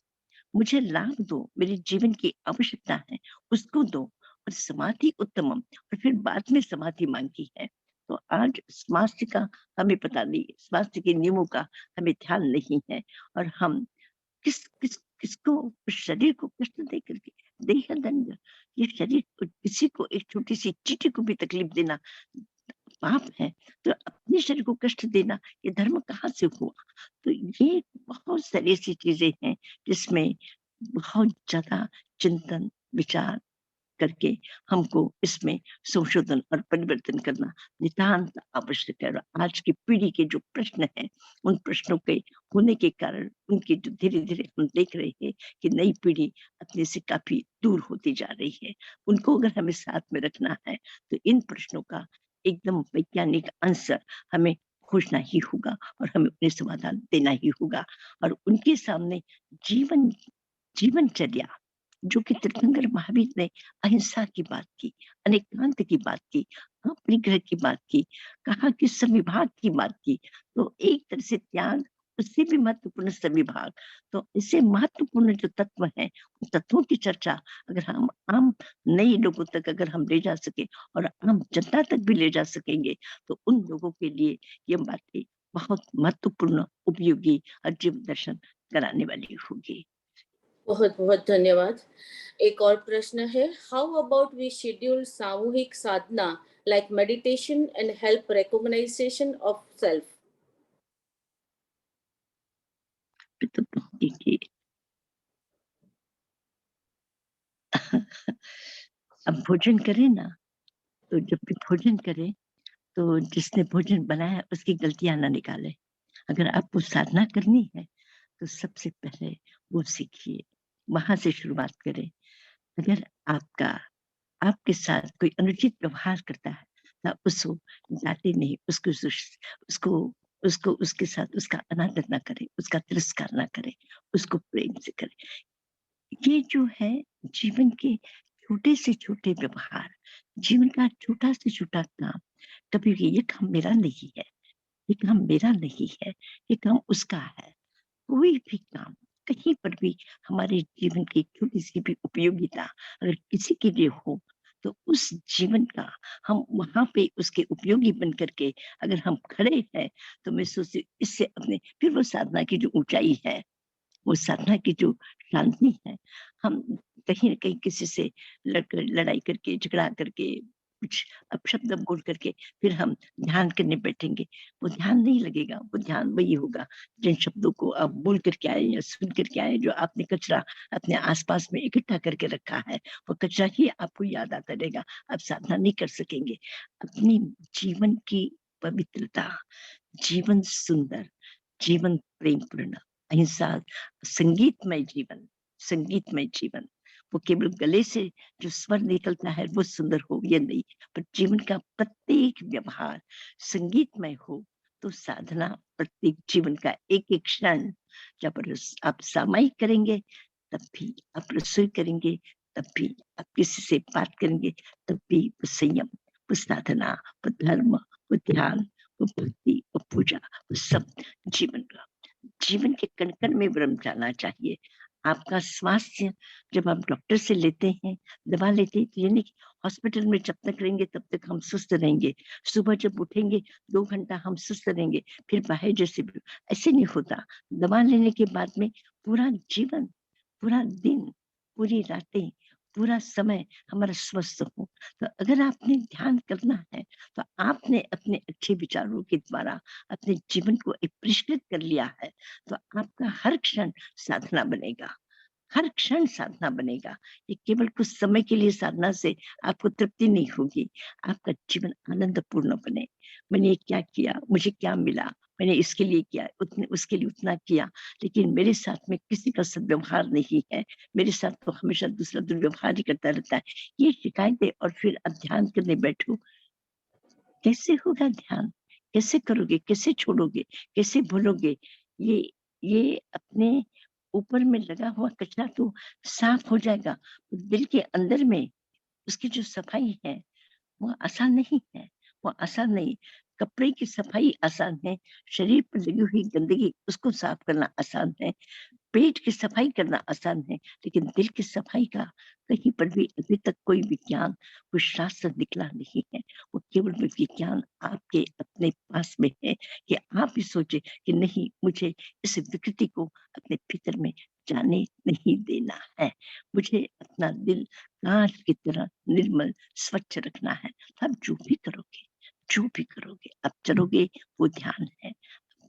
मुझे लाभ दो, मेरे जीवन की आवश्यकता है उसको दो। और समाधि उत्तमम, और फिर बाद में समाधि मांगी है। तो आज स्वास्थ्य का हमें पता नहीं, स्वास्थ्य के नियमों का हमें ध्यान नहीं है और हम किसको शरीर को कष्ट दे करके देह दंड, ये शरीर को किसी को एक छोटी सी चींटी को भी तकलीफ देना पाप है। तो अपने शरीर को कष्ट देना ये धर्म कहाँ से हुआ? तो ये बहुत सारी ऐसी चीजें हैं जिसमें बहुत ज्यादा चिंतन विचार करके हमको इसमें संशोधन और परिवर्तन करना नितांत आवश्यक है। और आज की पीढ़ी के जो प्रश्न हैं, उन प्रश्नों के होने के कारण उनके जो धीरे-धीरे हम देख रहे हैं कि नई पीढ़ी अपने से काफ़ी दूर होती जा रही है। उनको अगर हमें साथ में रखना है, तो इन प्रश्नों का एकदम वैज्ञानिक आंसर हमें खोजना ही होगा और हमें उन्हें समाधान देना ही होगा। और उनके सामने जीवन जीवनचर्या, जो कि तीर्थंकर महावीर ने अहिंसा की बात की, अनेकांत की बात की, अपरिग्रह की बात की, कहा कि संविभाग की बात की। तो एक तरह से त्याग, उससे भी महत्वपूर्ण संविभाग। तो इससे महत्वपूर्ण जो तत्व हैं, उन तत्वों की चर्चा अगर हम आम नए लोगों तक अगर हम ले जा सके और आम जनता तक भी ले जा सकेंगे, तो उन लोगों के लिए ये बातें बहुत महत्वपूर्ण, उपयोगी और जीवन दर्शन कराने वाली होगी। बहुत बहुत धन्यवाद। एक और प्रश्न है, हाउ अबाउट वी शेड्यूल सामूहिक साधना like meditation and help recognization of self? तो देखिए अब भोजन करें ना, तो जब भी भोजन करें तो जिसने भोजन बनाया उसकी गलतियां ना निकाले। अगर आपको साधना करनी है तो सबसे पहले वो सीखिए, वहां से शुरुआत करें। अगर आपके साथ कोई अनुचित व्यवहार करता है तो उसको डांटे नहीं, उसको उसको उसके साथ उसका अनादर ना करें, उसका तिरस्कार ना करें, उसको प्रेम से करें। ये जो है जीवन के छोटे से छोटे व्यवहार, जीवन का छोटा से छोटा काम, कभी भी ये काम मेरा नहीं है, ये काम मेरा नहीं है, ये काम उसका है। कोई भी काम कहीं पर भी हमारे जीवन की छोटी सी भी उपयोगिता अगर किसी के लिए हो तो उस जीवन का हम वहां पे उसके उपयोगी बन करके अगर हम खड़े हैं तो मैं सोचती इससे अपने फिर वो साधना की जो ऊंचाई है, वो साधना की जो शांति है, हम कहीं न कहीं किसी से लड़ाई करके, झगड़ा करके, कुछ अपशब्द बोल करके फिर हम ध्यान करने बैठेंगे, वो ध्यान नहीं लगेगा, वो ध्यान वही होगा जिन शब्दों को आप बोल कर के आए या सुन कर के आए, जो आपने कचरा अपने आस-पास में इकट्ठा करके रखा है, वो कचरा ही आपको याद आता रहेगा, आप साधना नहीं कर सकेंगे। अपनी जीवन की पवित्रता, जीवन सुंदर, जीवन प्रेमपूर्ण, अहिंसा, संगीतमय जीवन, संगीतमय जीवन। वो केवल गले से जो स्वर निकलता है वो सुंदर हो ये नहीं, पर जीवन का प्रत्येक व्यवहार संगीतमय हो तो साधना प्रत्येक जीवन का एक-एक क्षण जब आप सामायिक करेंगे, तब भी आप रसोई करेंगे, तब भी आप किसी से बात करेंगे, तब भी वो संयम, वो साधना, वो धर्म, वो ध्यान, वो भक्ति, वो पूजा, वो सब जीवन के कण-कण में ब्रह्म जाना चाहिए। आपका स्वास्थ्य जब आप डॉक्टर से लेते हैं, दवा लेते हैं, तो ये नहीं कि हॉस्पिटल में जब तक रहेंगे तब तक हम सुस्त रहेंगे। सुबह जब उठेंगे 2 घंटा हम सुस्त रहेंगे, फिर बाहर जैसे भी ऐसे नहीं होता। दवा लेने के बाद में पूरा जीवन, पूरा दिन, पूरी रातें, पूरा समय हमारा स्वस्थ हो। तो अगर आपने ध्यान करना है, तो आपने अपने अच्छे विचारों के द्वारा अपने जीवन को एक परिष्कृत कर लिया है, तो आपका हर क्षण साधना बनेगा, हर क्षण साधना बनेगा। ये केवल कुछ समय के लिए साधना से आपको तृप्ति नहीं होगी, आपका जीवन आनंदपूर्ण बने। मैंने ये क्या किया, मुझे क्या मिला, मैंने इसके लिए किया, उतने उसके लिए उतना किया, लेकिन मेरे साथ में किसी का सद्व्यवहार नहीं है, मेरे साथ तो हमेशा दूसरा दुर्व्यवहार ही करता रहता है। ये शिकायतें और फिर अब ध्यान करने बैठो, कैसे होगा ध्यान? कैसे करोगे? कैसे छोड़ोगे? कैसे भूलोगे? ये ये अपने ऊपर में लगा हुआ कचरा तो साफ हो जाएगा, दिल के अंदर में उसकी जो सफाई है, वो आसान नहीं है, वो आसान नहीं। कपड़े की सफाई आसान है, शरीर पर लगी हुई गंदगी उसको साफ करना आसान है। पेट की सफाई करना आसान है, लेकिन दिल की सफाई का कहीं पर भी अभी तक कोई विज्ञान, कोई शास्त्र निकला नहीं है। वो केवल विज्ञान आपके अपने पास में है कि आप ही सोचे कि नहीं मुझे इस विकृति को अपने भीतर में जाने नहीं देना है। मुझे अपना दिल कांच की तरह निर्मल, स्वच्छ रखना है। तो आप जो भी करोगे, आप चलोगे वो ध्यान है।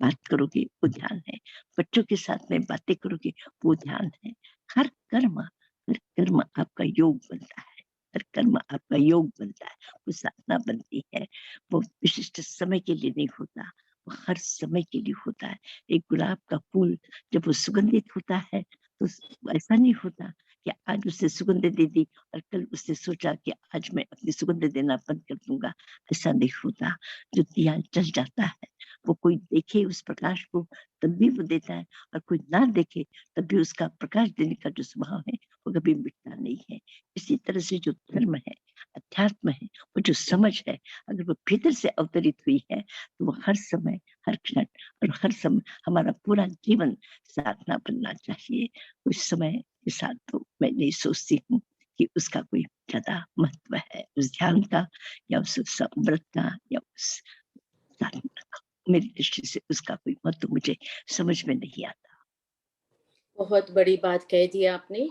बात करोगे वो ध्यान है, बच्चों के साथ में बातें करोगे वो ध्यान है। हर कर्म आपका योग बनता है, हर कर्म आपका योग बनता है, वो साधना बनती है, वो विशिष्ट समय के लिए नहीं होता, वो हर समय के लिए होता है। एक गुलाब का फूल जब वो सुगंधित होता है तो ऐसा नहीं होता कि आज उसने सुगंध दे दी और कल उसने सोचा कि आज मैं अपनी सुगंध देना बंद कर दूंगा, ऐसा नहीं होता। जो दिया जल जाता है, वो कोई देखे उस प्रकाश को तब भी वो देता है और कोई ना देखे तब भी उसका प्रकाश देने का जो स्वभाव है वो कभी मिटता नहीं है। इसी तरह से जो धर्म है, अध्यात्म है, वो जो समझ है, अगर वो भीतर से अवतरित हुई है तो वो हर समय, हर क्षण और हर समय हमारा पूरा जीवन साधना बनना चाहिए। उस समय के साथ तो मैं नहीं सोचती हूँ कि उसका कोई ज्यादा महत्व है, उस ध्यान का या उस व्रत का या उस साधना का। मेरी दृष्टि से उसका कोई महत्व मुझे समझ में नहीं आता। बहुत बड़ी बात कह दी आपने।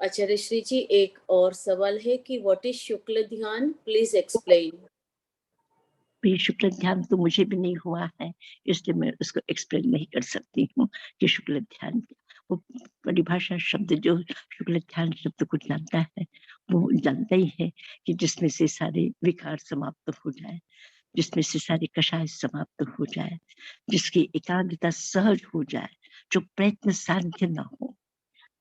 आचार्य श्री जी, एक और सवाल है कि व्हाट इज शुक्ल ध्यान, प्लीज एक्सप्लेन। ये शुक्ल ध्यान तो मुझे भी नहीं हुआ है, इसलिए मैं उसको एक्सप्लेन नहीं कर सकती हूँ कि शुक्ल ध्यान वो परिभाषा शब्द जो शुक्ल ध्यान शब्द को जानता है, वो जानता ही है कि जिसमें से सारे विकार समाप्त हो जाए, जिसमें से सारे कषाय समाप्त हो जाए, जिसकी एकाग्रता सहज हो जाए, जो प्रयत्न साध्य न हो,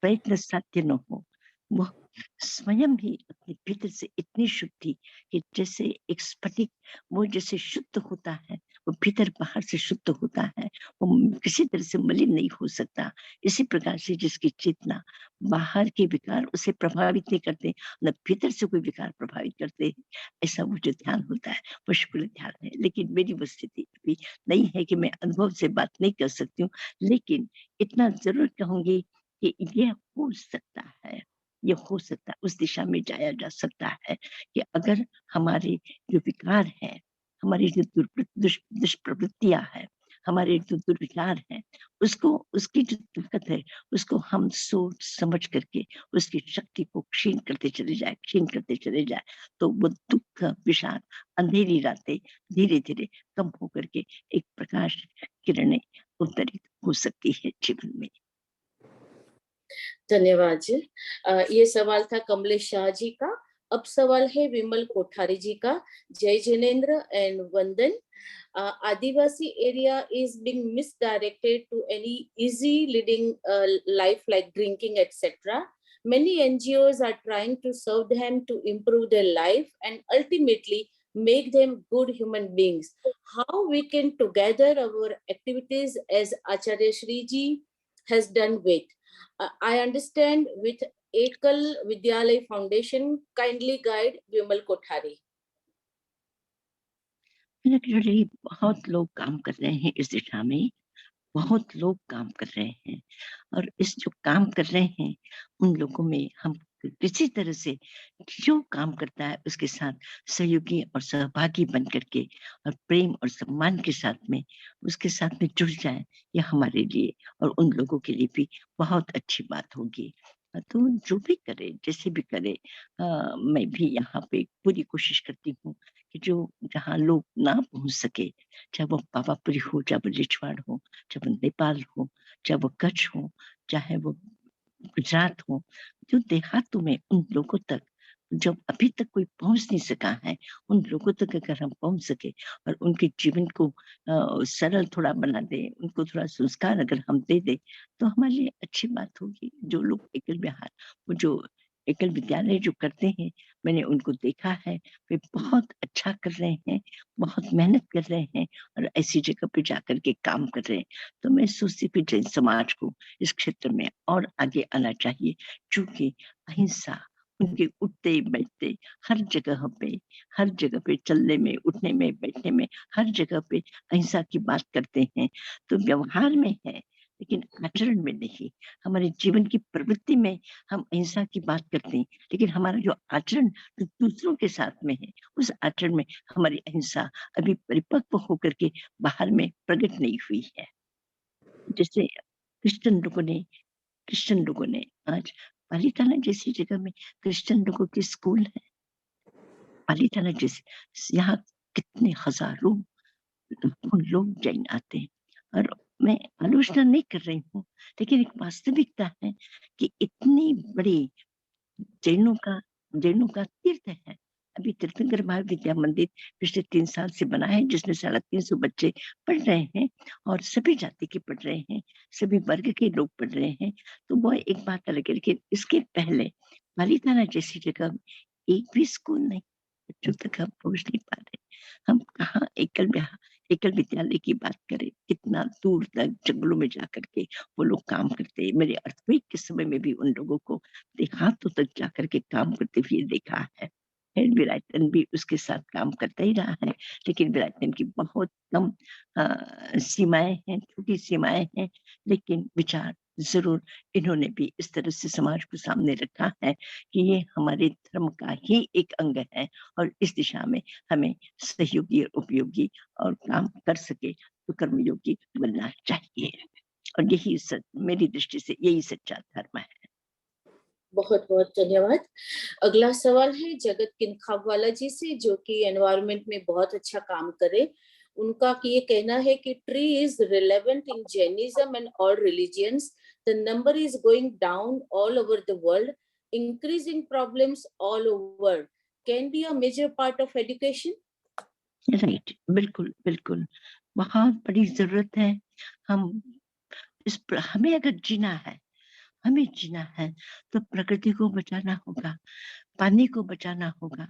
प्रयत्न साध्य न हो, वह स्वयं ही अपने भीतर से इतनी शुद्धि कि जैसे एक स्फटिक वो जैसे शुद्ध होता है, वो भीतर बाहर से शुद्ध होता है, वो किसी तरह से मलिन नहीं हो सकता। इसी प्रकार से जिसकी चेतना बाहर के विकार उसे प्रभावित नहीं करते, न भीतर से कोई विकार प्रभावित करते, ऐसा वो जो ध्यान होता है वो शुक्ल ध्यान है। लेकिन मेरी वो स्थिति अभी नहीं है कि मैं अनुभव से बात नहीं कर सकती हूँ, लेकिन इतना जरूर कहूंगी कि ये हो सकता है, ये हो सकता है, उस दिशा में जाया जा सकता है कि अगर हमारे जो विकार हैं, हमारी जो दुष्प्रवृत्तियां हैं, हमारे जो दुर्विचार हैं, उसको उसकी जो ताकत है, उसको हम सोच समझ करके उसकी शक्ति को क्षीण करते चले जाए, क्षीण करते चले जाए, तो वो दुख विषाद अंधेरी रातें धीरे धीरे कम होकर के एक प्रकाश किरणें अवतरित हो सकती है जीवन में। धन्यवाद जी। ये सवाल था कमलेश शाह जी का। अब सवाल है विमल कोठारी जी का। जय जिनेन्द्र एंड वंदन। आदिवासी area is being misdirected to any easy leading life like drinking, etc. Many NGOs are trying to serve them to improve their life and ultimately make them good human beings. How we can together our activities as Acharya Shri ji has done with. I understand with Ekal Vidyalay Foundation. Kindly guide Vimal Kothari. Literally बहुत लोग काम कर रहे हैं इस दिशा में, बहुत लोग काम कर रहे हैं, और इस जो काम कर रहे हैं उन लोगों में हम किसी तरह से जो काम करता है उसके साथ सहयोगी और सहभागी बन करके और प्रेम और सम्मान के साथ में उसके साथ में जुड़ जाए, यह हमारे लिए और उन लोगों के लिए भी बहुत अच्छी बात होगी। तो जो भी करे जैसे भी करे, मैं भी यहाँ पे पूरी कोशिश करती हूँ कि जो जहाँ लोग ना पहुंच सके, चाहे वो पावापुरी हो, चाहे वो लिछवाड़ हो, चाहे वो नेपाल हो, चाहे वो कच्छ हो, चाहे वो गुजरात हो, जो देहातों में उन लोगों तक जब अभी तक कोई पहुंच नहीं सका है, उन लोगों तक अगर हम पहुंच सके और उनके जीवन को सरल थोड़ा बना दे, उनको थोड़ा संस्कार अगर हम दे दे, तो हमारे लिए अच्छी बात होगी। जो लोग एकल विहार, वो जो एकल विद्यालय जो करते हैं, मैंने उनको देखा है, वे बहुत अच्छा कर रहे हैं, बहुत मेहनत कर रहे हैं और ऐसी जगह पे जाकर के काम कर रहे हैं। तो मैं सोचती हूँ कि जैन समाज को इस क्षेत्र में और आगे आना चाहिए, क्योंकि अहिंसा उनके उठते बैठते हर जगह पे चलने में, उठने में, बैठने में, हर जगह पे अहिंसा की बात करते हैं। तो व्यवहार में है, लेकिन आचरण में नहीं। हमारे जीवन की प्रवृत्ति में हम अहिंसा की बात करते हैं, लेकिन हमारा जो आचरण जो दूसरों के साथ में है, उस आचरण में हमारी अहिंसा अभी परिपक्व होकर के बाहर में प्रकट नहीं हुई है। जैसे क्रिश्चियन लोगों ने आज पालीताना जैसी जगह में क्रिश्चियन लोगों के स्कूल है। पालीताना जैसे यहाँ कितने हजारों लाखों लोग जैन आते हैं, और मैं आलोचना नहीं कर रही हूँ, लेकिन एक वास्तविकता है कि इतनी बड़ी जैनों का तीर्थ है। अभी तीर्थंकर महाविद्या मंदिर पिछले 3 साल से बना है, जिसमें 350 बच्चे पढ़ रहे हैं और सभी जाति के पढ़ रहे हैं, सभी वर्ग के लोग पढ़ रहे हैं। तो वो एक बात अलग है, लेकिन इसके पहले पालीताना जैसी जगह में एक भी स्कूल नहीं, बच्चों तक हम पहुंच नहीं पा रहे। हम कहाँ एकल विद्यालय की बात करें, कितना दूर तक जंगलों में जा करके वो लोग काम करते हैं। मेरे अर्थक्वेक के समय में भी उन लोगों को देहातों तक जाकर के काम करते हुए देखा है। विरायतन भी उसके साथ काम करता ही रहा है, लेकिन विरायतन की बहुत कम सीमाएं हैं, छोटी सीमाएं हैं, लेकिन विचार जरूर इन्होंने भी इस तरह से समाज को सामने रखा है कि ये हमारे धर्म का ही एक अंग है और इस दिशा में हमें सहयोगी और उपयोगी और काम कर सके तो कर्मयोगी बनना चाहिए। और यही मेरी दृष्टि से यही सच्चा धर्म है। बहुत बहुत धन्यवाद। अगला सवाल है जगत किनखावाला जी से, जो कि एनवायरनमेंट में बहुत अच्छा काम करे। उनका ये कहना है कि tree is relevant in Jainism and all religions, the number is going down all over the world, increasing problems all over, can be a major part of education. Right, बिल्कुल बिल्कुल, बहुत बड़ी जरूरत है। हम हमें अगर जीना है, हमें जीना है तो प्रकृति को बचाना होगा, पानी को बचाना होगा,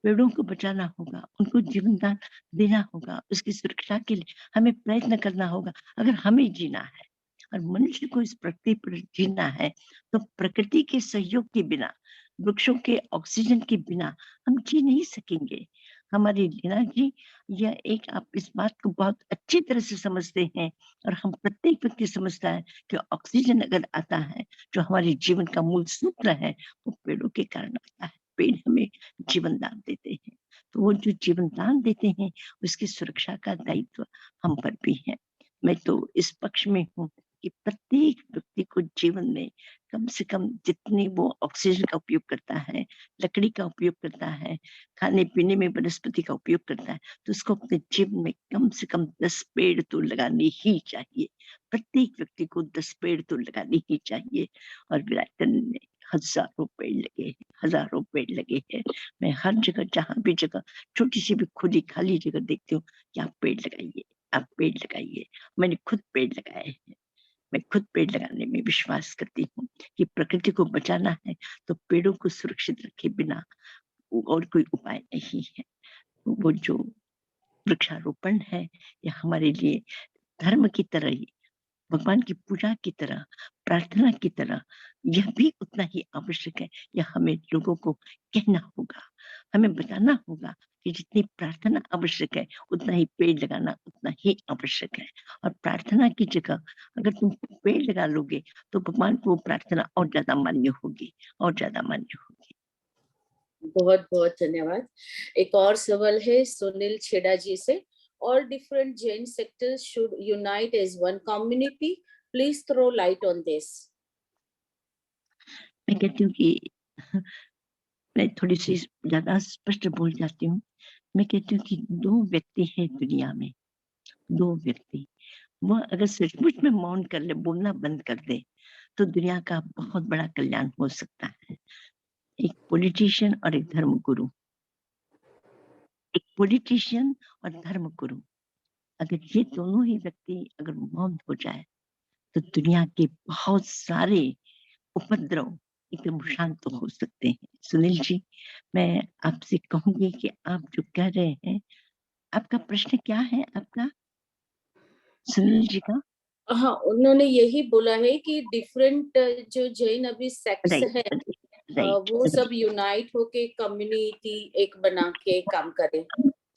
पेड़ों को बचाना होगा, उनको जीवन दान देना होगा, उसकी सुरक्षा के लिए हमें प्रयत्न करना होगा अगर हमें जीना है। और मनुष्य को इस पृथ्वी पर जीना है तो प्रकृति के सहयोग के बिना, वृक्षों के ऑक्सीजन के बिना हम जी नहीं सकेंगे। हमारी लीना जी, यह एक आप इस बात को बहुत अच्छी तरह से समझते हैं और हम प्रत्येक व्यक्ति समझता है कि ऑक्सीजन अगर आता है, जो हमारे जीवन का मूल सूत्र है, वो पेड़ों के कारण आता है। पेड़ हमें जीवन दान देते हैं, तो वो जो जीवन दान देते हैं उसकी सुरक्षा का दायित्व हम पर भी है। मैं तो इस पक्ष में हूँ कि प्रत्येक व्यक्ति को जीवन में कम से कम जितनी वो ऑक्सीजन का उपयोग करता है, लकड़ी का उपयोग करता है, खाने पीने में वनस्पति का उपयोग करता है, तो उसको अपने जीवन में कम से कम 10 पेड़ तो लगाने ही चाहिए। प्रत्येक व्यक्ति को 10 पेड़ तो लगाने ही चाहिए। और विराटन में हजारों पेड़ लगे हैं, हजारों पेड़ लगे हैं। मैं हर जगह, जहां भी जगह छोटी सी भी खुली खाली जगह देखती हूँ कि आप पेड़ लगाइए, आप पेड़ लगाइए। मैंने खुद पेड़ लगाए हैं। मैं खुद पेड़ लगाने में विश्वास करती हूँ कि प्रकृति को बचाना है तो पेड़ों को सुरक्षित रखे बिना और कोई उपाय नहीं है। वो जो वृक्षारोपण है, यह हमारे लिए धर्म की तरह ही, भगवान की पूजा की तरह, प्रार्थना की तरह, यह भी उतना ही आवश्यक है। यह हमें लोगों को कहना होगा, हमें बताना होगा कि जितनी प्रार्थना आवश्यक है उतना ही पेड़ लगाना उतना ही आवश्यक है। और प्रार्थना की जगह अगर तुम पेड़ लगा लोगे तो भगवान को प्रार्थना और ज्यादा मान्य होगी, और ज्यादा मान्य होगी। बहुत बहुत धन्यवाद। एक और सवाल है सुनील छेड़ा जी से, all different Jain sectors should unite as one community, please throw light on this। मैं कहती हूँ कि मैं थोड़ी सी ज्यादा स्पष्ट बोल जाती हूँ। मैं कहती हूँ कि 2 व्यक्ति हैं दुनिया में, 2 व्यक्ति, वह अगर सचमुच में मौन कर ले, बोलना बंद कर दे, तो दुनिया का बहुत बड़ा कल्याण हो सकता है। एक पॉलिटिशियन और एक धर्मगुरु। एक पॉलिटिशियन और धर्मगुरु, अगर ये दोनों ही व्यक्ति अगर मौन हो जाए तो दुनिया के बहुत सारे उपद्रव एकदम शांत हो सकते हैं। सुनील जी, मैं आपसे कहूंगी कि आप जो कह रहे हैं, आपका प्रश्न क्या है आपका, सुनील जी का? हाँ, उन्होंने यही बोला है कि डिफरेंट जो जैन अभी सेक्ट्स राइट, है, राइट, वो सब यूनाइट होके कम्युनिटी एक बना के काम करे।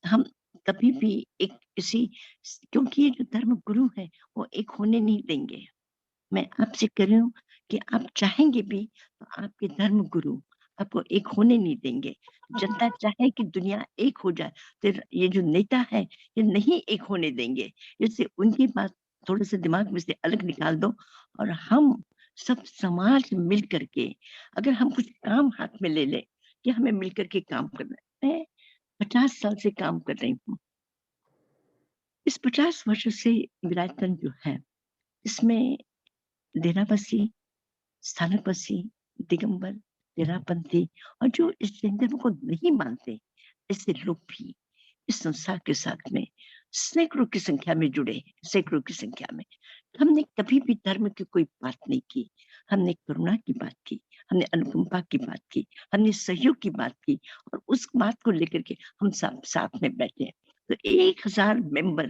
हम कभी भी एक किसी, क्योंकि ये जो धर्म गुरु है वो एक होने नहीं देंगे। मैं आपसे कह रही हूँ कि आप चाहेंगे भी तो आपके धर्म गुरु आपको एक होने नहीं देंगे। जनता चाहे कि दुनिया एक हो जाए, तो ये जो नेता है ये नहीं एक होने देंगे। जैसे उनकी बात थोड़े से दिमाग में से अलग निकाल दो और हम सब समाज मिल करके अगर हम कुछ काम हाथ में ले ले कि हमें मिल करके काम करना है। मैं 50 साल से काम कर रही हूँ। इस 50 वर्षों से विरासतन जो है, इसमें डेराबसी, स्थानकवासी, दिगंबर, तेरापंथी और जो इस धर्म को नहीं मानते, ऐसे लोग भी इस संसार के साथ में सैकड़ों की संख्या में जुड़े हैं, सैकड़ों की संख्या में। हमने कभी भी धर्म की कोई बात नहीं की। हमने करुणा की बात की, हमने अनुकंपा की बात की, हमने सहयोग की बात की और उस बात को लेकर के हम सब साथ में बैठे हैं। तो 1000 मेंबर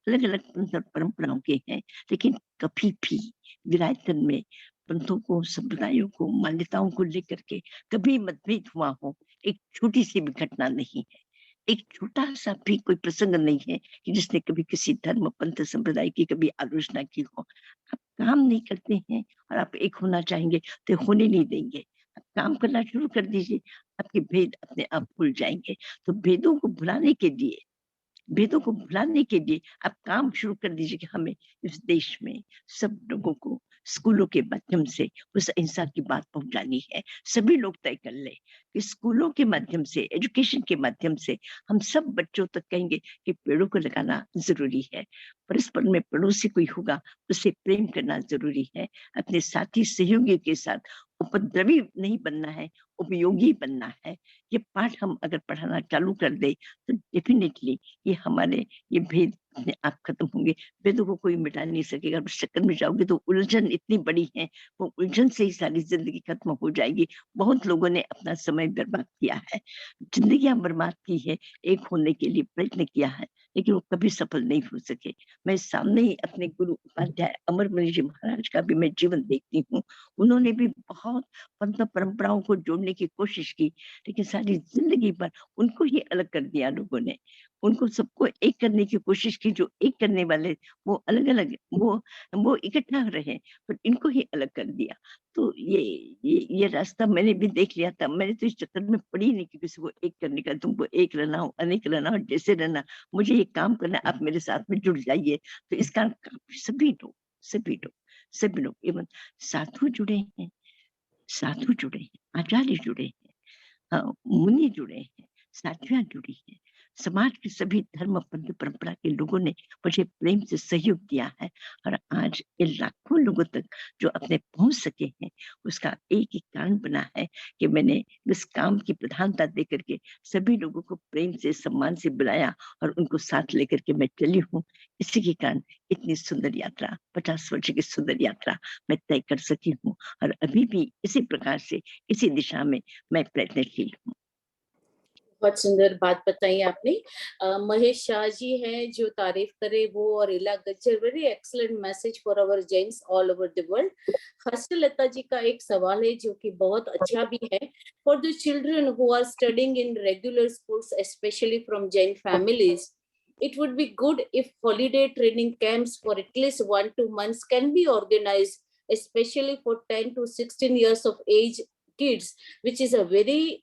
अलग अलग पंथ और परंपराओं के हैं, लेकिन कभी भी विरासतन में पंथों को, संप्रदायों को, मान्यताओं को लेकर के कभी मतभेद हुआ हो, एक छोटी सी भी घटना नहीं है। एक छोटा-सा भी कोई प्रसंग नहीं है कि जिसने कभी किसी धर्म, पंथ, संप्रदाय की कभी आलोचना की हो। आप काम नहीं करते हैं और आप एक होना चाहेंगे तो होने नहीं देंगे। आप काम करना शुरू कर दीजिए, आपके भेद अपने आप भूल जाएँगे। तो भेदों को भुलाने के लिए वेदों को भुलाने के लिए आप काम शुरू कर दीजिए कि हमें इस देश में सब लोगों को स्कूलों के माध्यम से उस अहिंसा की बात पहुंचानी है। सभी लोग तय कर ले कि स्कूलों के माध्यम से, एजुकेशन के माध्यम से हम सब बच्चों तक कहेंगे कि पेड़ों को लगाना जरूरी है। परस्पर में पड़ोसी कोई होगा उससे प्रेम करना जरूरी है। अपने साथी सहयोगियों के साथ उपद्रवी नहीं बनना है, उपयोगी बनना है। ये पाठ हम अगर पढ़ाना चालू कर दे तो डेफिनेटली ये हमारे ये भेद अपने आप खत्म होंगे। वेदों को कोई मिटा नहीं सकेगा। उस चक्कर में जाओगे तो उलझन इतनी बड़ी है, वो उलझन से ही सारी जिंदगी खत्म हो जाएगी। बहुत लोगों ने अपना समय बर्बाद किया है, जिंदगियां बर्बाद की है, एक होने के लिए प्रयत्न किया है, लेकिन वो कभी सफल नहीं हो सके। मैं सामने ही अपने गुरु उपाध्याय अमरमणि जी महाराज का भी मैं जीवन देखती हूँ। उन्होंने भी बहुत पंथ परंपराओं को जोड़ने की कोशिश की, लेकिन सारी जिंदगी भर उनको ही अलग कर दिया लोगों ने। उनको सबको एक करने की कोशिश की, जो एक करने वाले वो अलग अलग वो इकट्ठा रहे, पर इनको ही अलग कर दिया। तो ये रास्ता मैंने भी देख लिया था। मैंने तो इस चक्कर में पड़ी नहीं कि किसी को एक करने का, तुमको एक रहना हो, अनेक रहना हो, जैसे रहना, मुझे ये काम करना, आप मेरे साथ में जुड़ जाइए। तो इस कारण सभी लोग सभी लोग सभी लोग इवन साधु जुड़े हैं, साधु जुड़े हैं, आचार्य जुड़े हैं, मुनि जुड़े हैं, साध्वियां जुड़ी हैं। समाज के सभी धर्म पंथ परंपरा के लोगों ने मुझे प्रेम से सहयोग दिया है, और आज ये लाखों लोगों तक जो अपने पहुंच सके हैं, उसका एक ही कारण बना है कि मैंने इस काम की प्रधानता दे करके सभी लोगों को प्रेम से सम्मान से बुलाया और उनको साथ लेकर के मैं चली हूँ। इसी के कारण इतनी सुंदर यात्रा, 50 वर्ष की सुंदर यात्रा मैं तय कर सकी हूँ, और अभी भी इसी प्रकार से इसी दिशा में मैं प्रयत्नशील हूँ। बहुत सुंदर बात बताई आपने। महेश शाह जी हैं जो तारीफ करे वो, और Ila Gajjar, very excellent message for our gents all over the world. Harshlata ji का एक सवाल है जो कि बहुत अच्छा भी है। For the children who are studying in regular schools, especially from Jain families, it would be good if holiday training camps for at least 1-2 months can be organized, especially for 10 to 16 years of age kids, which is a very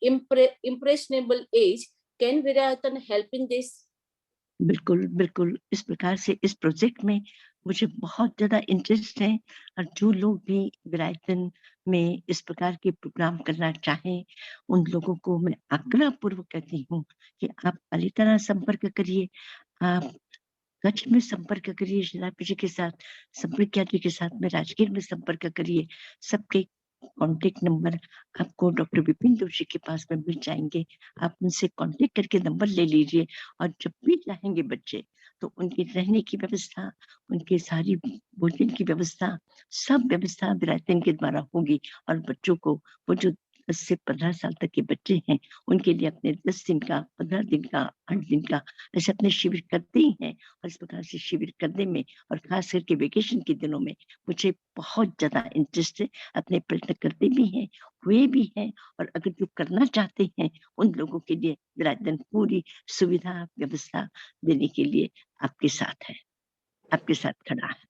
impressionable age. Can Virayatan help in this? बिल्कुल बिल्कुल, इस प्रकार से इस प्रोजेक्ट में मुझे बहुत ज्यादा इंटरेस्ट है, और जो लोग भी विरायतन में इस प्रकार के प्रोग्राम करना चाहें, उन लोगों को मैं आग्रह पूर्वक कहती हूँ कि आप पालिताना संपर्क करिए, आप कच्छ में संपर्क करिए शिलापी जी के साथ, संप्रज्ञा जी के साथ में राजगीर में संपर्क करिए। सबके कॉन्टेक्ट नंबर आपको डॉक्टर विपिन जोशी के पास में मिल जाएंगे। आप उनसे कॉन्टेक्ट करके नंबर ले लीजिए, और जब भी चाहेंगे बच्चे तो उनके रहने की व्यवस्था, उनके सारी भोजन की व्यवस्था, सब व्यवस्था विरायतन के द्वारा होगी। और बच्चों को, वो जो 10 से 15 साल तक के बच्चे हैं, उनके लिए अपने 10 दिन का, 15 दिन का, 8 दिन का ऐसे अपने शिविर करते ही हैं। और इस प्रकार से शिविर करने में, और खास करके वेकेशन के दिनों में, मुझे बहुत ज्यादा इंटरेस्ट है। अपने प्रयत्न करते भी हैं, हुए भी हैं, और अगर जो करना चाहते हैं उन लोगों के लिए विराजमान पूरी सुविधा व्यवस्था देने के लिए आपके साथ है, आपके साथ खड़ा है।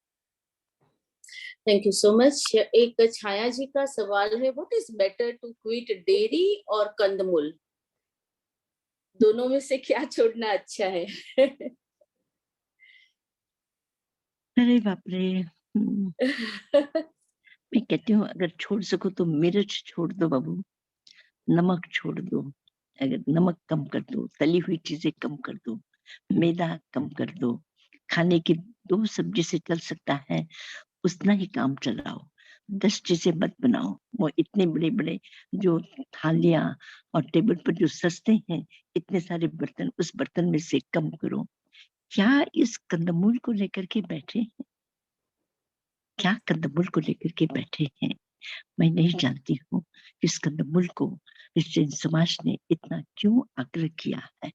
Thank you so much. एक छाया जी का सवाल है, what is better to quit dairy और कंदमूल? दोनों में से क्या छोड़ना अच्छा है? अरे बाप रे, मैं कहती हूँ अगर छोड़ सको तो मिर्च छोड़ दो बाबू, नमक छोड़ दो, अगर नमक कम कर दो, तली हुई चीजें कम कर दो, मैदा कम कर दो, खाने की 2 सब्जी से चल सकता है उतना ही काम चलाओ। 10 चीजें मत बनाओ। वो इतने बड़े बड़े जो थालियां और टेबल पर जो सस्ते हैं, इतने सारे बर्तन, उस बर्तन में से कम करो। क्या इस कंदमूल को लेकर के बैठे हैं? क्या कंदमूल को लेकर के बैठे हैं? मैं नहीं जानती हूँ कि इस कंदमूल को इस जैन समाज ने इतना क्यों आग्रह किया है।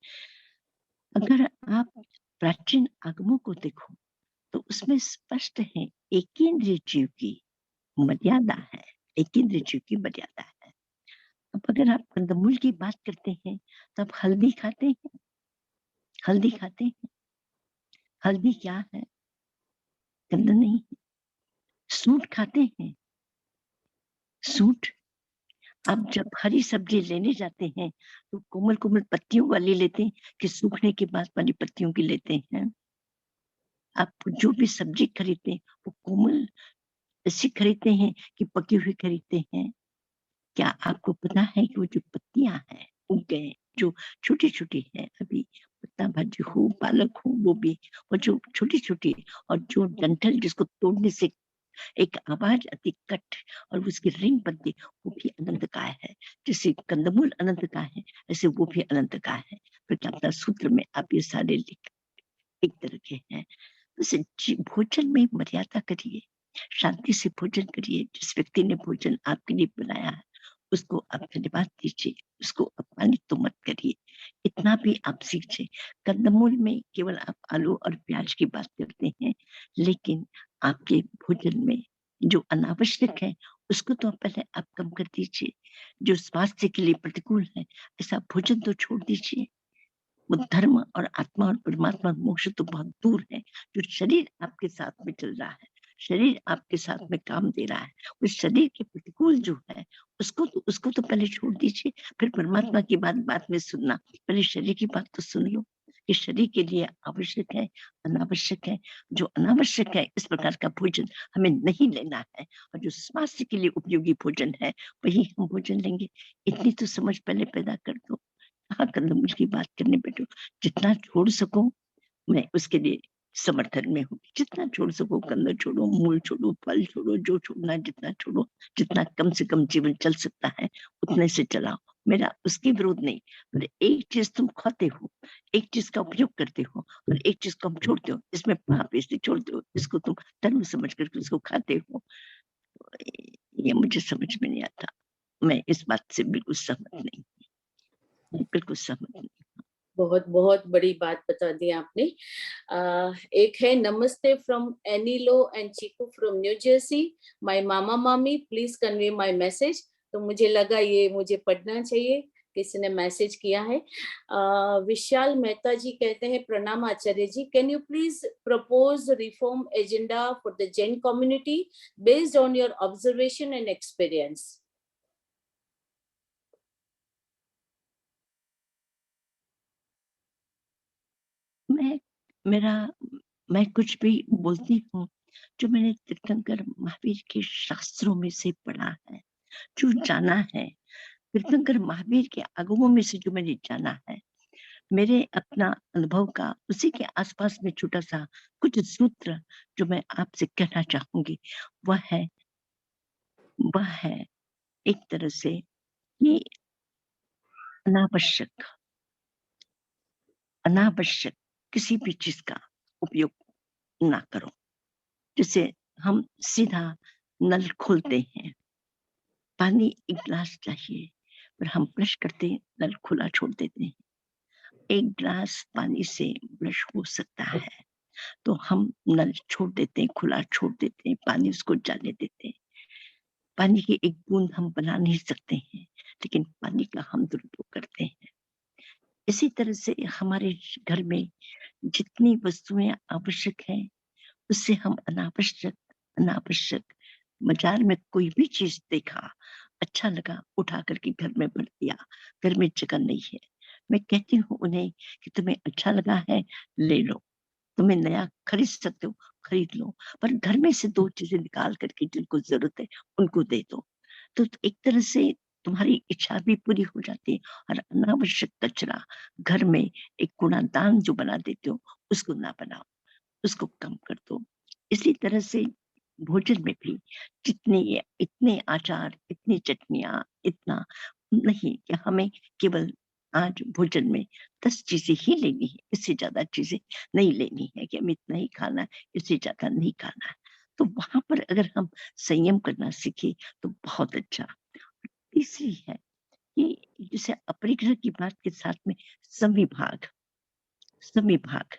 अगर आप प्राचीन आगमों को देखो तो उसमें स्पष्ट है एकेंद्रीय जीव की मर्यादा है, एकेंद्रीय जीव की मर्यादा है। अब अगर आप कंदमूल की बात करते हैं तो आप हल्दी खाते हैं, हल्दी खाते हैं, हल्दी क्या है? कंद नहीं है। सूंठ खाते हैं, सूंठ आप जब हरी सब्जी लेने जाते हैं तो कोमल कोमल पत्तियों वाली लेते हैं कि सूखने के बाद वाली पत्तियों की लेते हैं? आप जो भी सब्जी खरीदते हैं वो कोमल ऐसी खरीदते हैं कि पकी हुई खरीदते हैं? क्या आपको पता है कि वो जो पत्तियां हैं उग गए, जो छोटी छोटी है, अभी पत्ता भाजी हो, पालक हो, वो भी, वो जो छोटी छोटी, और जो डंठल जिसको तोड़ने से एक आवाज आती कट, और उसकी रिंग बनती, वो भी अनंत काय है। जैसे कंदमूल अनंत काय है, ऐसे वो भी अनंत काय है। प्रज्ञापना सूत्र में आप ये सारे लिख एक तरह के हैं। बस भोजन में मर्यादा करिए, शांति से भोजन करिए। जिस व्यक्ति ने भोजन आपके लिए बनाया है उसको आप धन्यवाद दीजिए, उसको अपमानित तो मत करिए। इतना भी आप सीखिए। कंदमूल में केवल आप आलू और प्याज की बात करते हैं, लेकिन आपके भोजन में जो अनावश्यक है उसको तो पहले आप कम कर दीजिए। जो स्वास्थ्य के लिए प्रतिकूल है ऐसा भोजन तो छोड़ दीजिए। वो धर्म और आत्मा और परमात्मा मोक्ष तो बहुत दूर है। जो शरीर आपके साथ में चल रहा है, शरीर आपके साथ में काम दे रहा है, उस शरीर के प्रतिकूल जो है उसको तो पहले छोड़ दीजिए, फिर परमात्मा की बात बाद में सुनना। पहले शरीर की बात तो सुन लो कि शरीर के लिए आवश्यक है, अनावश्यक है। जो अनावश्यक है इस प्रकार का भोजन हमें नहीं लेना है, और जो स्वास्थ्य के लिए उपयोगी भोजन है वही हम भोजन लेंगे। इतनी तो समझ पहले पैदा कर दो। हाँ, कंदमूल की बात करने बैठो, जितना छोड़ सको मैं उसके लिए समर्थन में हूँ। जितना छोड़ सको कंद छोड़ो, मूल छोड़ो, फल छोड़ो, जो छोड़ना है जितना छोड़ो। जितना कम से कम जीवन चल सकता है उतने से चलाओ। मेरा उसके विरोध नहीं, पर एक चीज तुम खाते हो, एक चीज का उपयोग करते हो और एक चीज को हम छोड़ते हो, इसमें पाप इसलिए छोड़ते हो, इसको तुम धर्म समझ करके उसको खाते हो। ये मुझे समझ में नहीं आता। मैं इस बात से बिल्कुल सहमत नहीं, बिल्कुल सहमत नहीं। बहुत बहुत बड़ी बात बता दी आपने। एक है नमस्ते फ्रॉम एनीलो and Chiku from New Jersey. My मामा मामी प्लीज कन्वे माय मैसेज। तो मुझे लगा ये मुझे पढ़ना चाहिए, किसी ने मैसेज किया है। विशाल मेहता जी कहते हैं प्रणाम Acharya ji, can you please propose reform agenda for the Jain community based on your observation and experience. मैं कुछ भी बोलती हूँ जो मैंने तीर्थंकर महावीर के शास्त्रों में से पढ़ा है, जो जाना है। तीर्थंकर महावीर के आगमों में से जो मैंने जाना है, मेरे अपना अनुभव का उसी के आसपास में छोटा सा कुछ सूत्र जो मैं आपसे कहना चाहूंगी, वह है एक तरह से कि अनावश्यक अनावश्यक किसी भी चीज का उपयोग ना करो। जैसे हम सीधा नल खोलते हैं, पानी एक गिलास चाहिए, पर हम ब्रश करते हैं नल खुला छोड़ देते हैं। एक गिलास पानी से ब्रश हो सकता है तो हम नल छोड़ देते हैं, खुला छोड़ देते हैं, पानी उसको जाने देते हैं। पानी की एक बूंद हम बना नहीं सकते हैं, लेकिन पानी का हम दुरुपयोग करते हैं। इसी तरह से हमारे घर में जितनी वस्तुएं आवश्यक हैं उससे हम अनावश्यक अनावश्यक बाजार में कोई भी चीज देखा, अच्छा लगा, उठा करके घर में भर दिया। घर में जगह नहीं है। मैं कहती हूँ उन्हें कि तुम्हें अच्छा लगा है ले लो, तुम्हें नया खरीद सकते हो खरीद लो, पर घर में से दो चीजें निकाल करके जिनको जरूरत है उनको दे दो। तो एक तरह से तुम्हारी इच्छा भी पूरी हो जाती है, और अनावश्यक कचरा घर में एक कूड़ादान जो बना देते हो उसको ना बनाओ, उसको कम कर दो। इसी तरह से भोजन में भी इतने आचार, इतनी चटनियां, इतना नहीं कि हमें केवल आज भोजन में 10 चीजें ही लेनी है, इससे ज्यादा चीजें नहीं लेनी है कि हमें इतना ही खाना है, इससे ज्यादा नहीं खाना है। तो वहां पर अगर हम संयम करना सीखे तो बहुत अच्छा। तीसरी है कि जैसे अपरिग्रह की बात के साथ में संविभाग संविभाग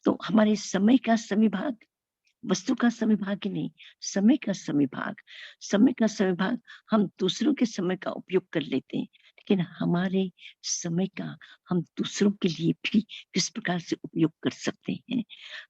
तो हमारे समय का संविभाग, वस्तु का संविभाग ही नहीं, समय का संविभाग। समय का संविभाग हम दूसरों के समय का उपयोग कर लेते हैं, लेकिन हमारे समय का हम दूसरों के लिए भी किस प्रकार से उपयोग कर सकते हैं।